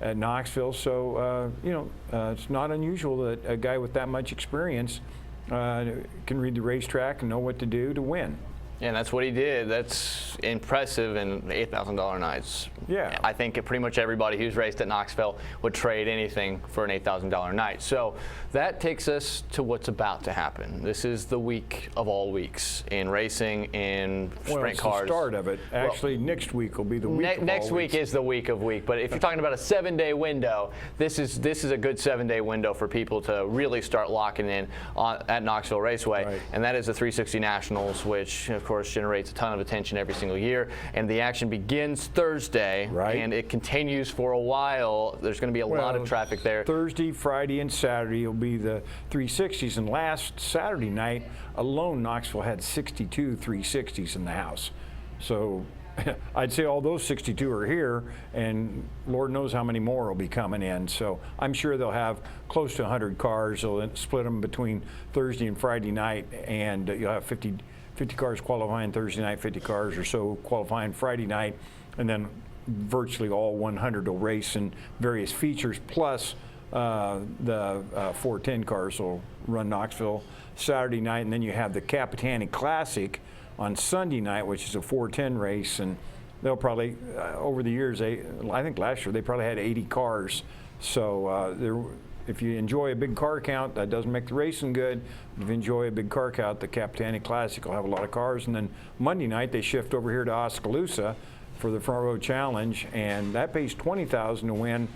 at Knoxville. So, you know, it's not unusual that a guy with that much experience can read the racetrack and know what to do to win. And that's what he did. That's impressive, and $8,000 nights. Yeah. I think pretty much everybody who's raced at Knoxville would trade anything for an $8,000 night. So that takes us to what's about to happen. This is the week of all weeks in racing, in sprint it's cars. The start of it. Actually, next week will be the week of next all week weeks. is the week of week. But if you're talking about a 7-day window, this is a good 7-day window for people to really start locking in at Knoxville Raceway. Right. And that is the 360 Nationals, which of course generates a ton of attention every single year. And the action begins Thursday, and it continues for a while. There's going to be a lot of traffic there. Thursday, Friday, and Saturday will be the 360s. And last Saturday night alone, Knoxville had 62 360s in the house. So I'd say all those 62 are here, and Lord knows how many more will be coming in. So I'm sure they'll have close to 100 cars. They'll split them between Thursday and Friday night, and you'll have 50 cars qualifying Thursday night, 50 cars or so qualifying Friday night, and then virtually all 100 will race in various features, plus the 410 cars will run Knoxville Saturday night, and then you have the Capitani Classic on Sunday night, which is a 410 race, and they'll probably, over the years, I think last year they probably had 80 cars. So if you enjoy a big car count, that doesn't make the racing good. If you enjoy a big car count, the Capitani Classic will have a lot of cars. And then Monday night they shift over here to Oskaloosa for the Front Row Challenge, and that pays $20,000 to win.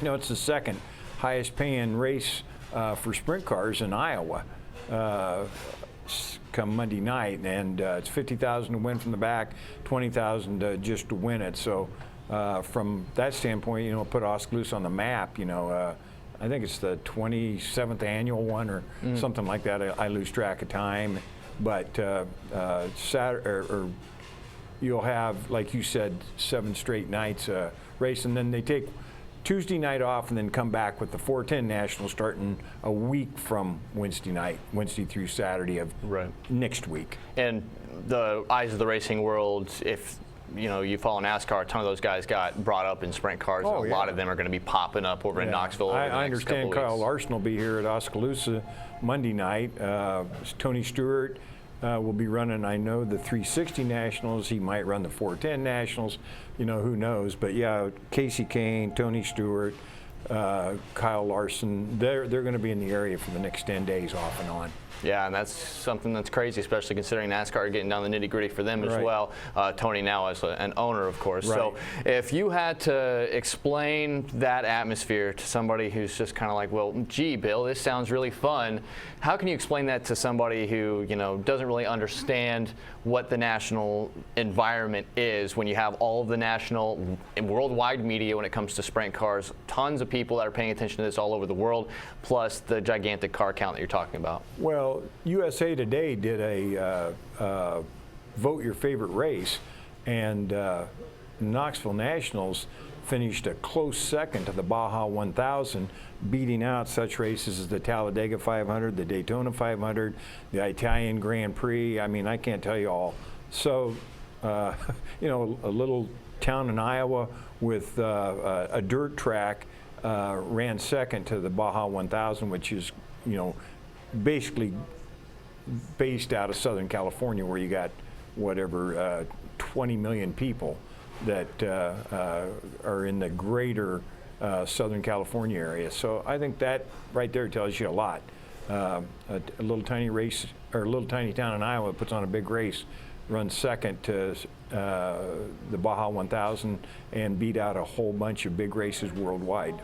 You know, it's the second highest paying race for sprint cars in Iowa come Monday night, and it's $50,000 to win from the back, $20,000 just to win it. So from that standpoint, you know, put Oskaloosa on the map. You know, I think it's the 27th annual one or something like that. I lose track of time, but Saturday, you'll have, like you said, 7 straight nights race, and then they take Tuesday night off and then come back with the 410 National starting a week from Wednesday night, Wednesday through Saturday of next week. And the eyes of the racing world, if you know, you follow NASCAR, a ton of those guys got brought up in sprint cars. And a lot of them are going to be popping up over in Knoxville. I understand Kyle Larson will be here at Oskaloosa Monday night. Tony Stewart will be running, I know, the 360 Nationals. He might run the 410 Nationals. You know, who knows? But yeah, Casey Kane, Tony Stewart, Kyle Larson, they're going to be in the area for the next 10 days off and on. Yeah, and that's something that's crazy, especially considering NASCAR getting down the nitty-gritty for them as well. Tony now as an owner, of course. So if you had to explain that atmosphere to somebody who's just kind of like, well, gee, Bill, this sounds really fun, how can you explain that to somebody who, you know, doesn't really understand what the national environment is when you have all of the national and worldwide media when it comes to sprint cars, tons of people that are paying attention to this all over the world, plus the gigantic car count that you're talking about? Well, USA Today did a vote your favorite race, and Knoxville Nationals finished a close second to the Baja 1000, beating out such races as the Talladega 500, the Daytona 500, the Italian Grand Prix. I mean, I can't tell you all. So, you know, a little town in Iowa with a dirt track ran second to the Baja 1000, which is, you know, basically based out of Southern California, where you got whatever 20 million people that are in the greater Southern California area. So I think that right there tells you a lot. A little tiny race, or a little tiny town in Iowa puts on a big race, runs second to the Baja 1000, and beat out a whole bunch of big races worldwide.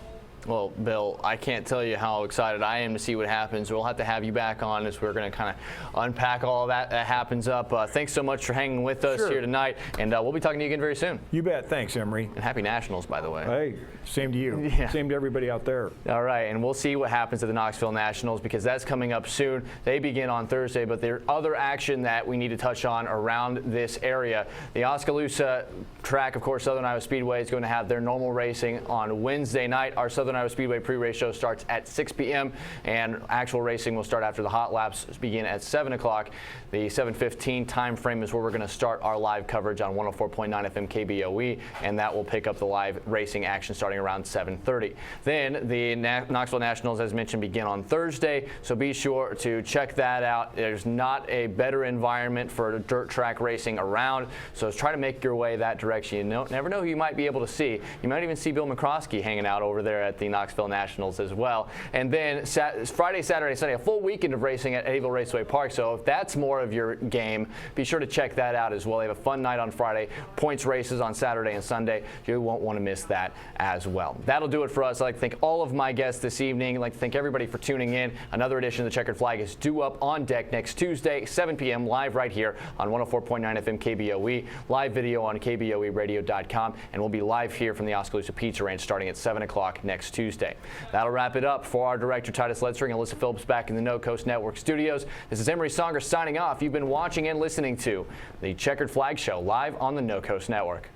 Well, Bill, I can't tell you how excited I am to see what happens. We'll have to have you back on as we're going to kind of unpack all that happens up. Thanks so much for hanging with us here tonight, and we'll be talking to you again very soon. You bet. Thanks, Emery. And happy Nationals, by the way. Hey, same to you. Same to everybody out there. All right, and we'll see what happens at the Knoxville Nationals, because that's coming up soon. They begin on Thursday, but there's other action that we need to touch on around this area. The Oskaloosa track, of course, Southern Iowa Speedway is going to have their normal racing on Wednesday night. Our Southern Southern Iowa Speedway pre-race show starts at 6 p.m. and actual racing will start after the hot laps begin at 7 o'clock. The 7:15 time frame is where we're going to start our live coverage on 104.9 FM KBOE, and that will pick up the live racing action starting around 7:30. Then the Knoxville Nationals, as mentioned, begin on Thursday, so be sure to check that out. There's not a better environment for dirt track racing around, so try to make your way that direction. You never know who you might be able to see. You might even see Bill McCroskey hanging out over there at the Knoxville Nationals as well. And then Friday, Saturday, Sunday, a full weekend of racing at Eddyville Raceway Park. So if that's more of your game, be sure to check that out as well. They have a fun night on Friday, points races on Saturday and Sunday. You won't want to miss that as well. That'll do it for us. I'd like to thank all of my guests this evening. I'd like to thank everybody for tuning in. Another edition of the Checkered Flag is due up on deck next Tuesday, 7 p.m. live right here on 104.9 FM KBOE, live video on KBOEradio.com, and we'll be live here from the Oskaloosa Pizza Ranch starting at 7 o'clock next Tuesday. That'll wrap it up for our director, Titus Ledstring, and Alyssa Phillips back in the No Coast Network studios. This is Emery Songer signing off. You've been watching and listening to the Checkered Flag Show live on the No Coast Network.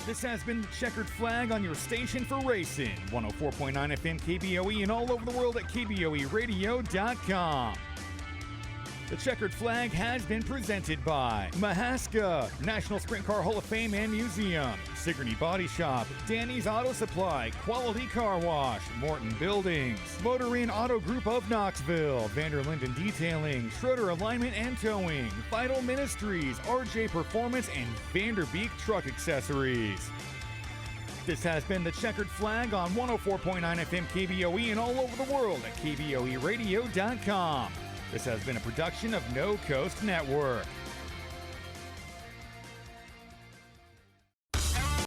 This has been the Checkered Flag on your station for racing, 104.9 FM KBOE and all over the world at KBOEradio.com. The Checkered Flag has been presented by Mahaska, National Sprint Car Hall of Fame and Museum, Sigourney Body Shop, Danny's Auto Supply, Quality Car Wash, Morton Buildings, Motor Inn Auto Group of Knoxville, Vanderlinden Detailing, Schroeder Alignment and Towing, Vital Ministries, RJ Performance, and Vanderbeek Truck Accessories. This has been the Checkered Flag on 104.9 FM KBOE and all over the world at KBOEradio.com. This has been a production of No Coast Network.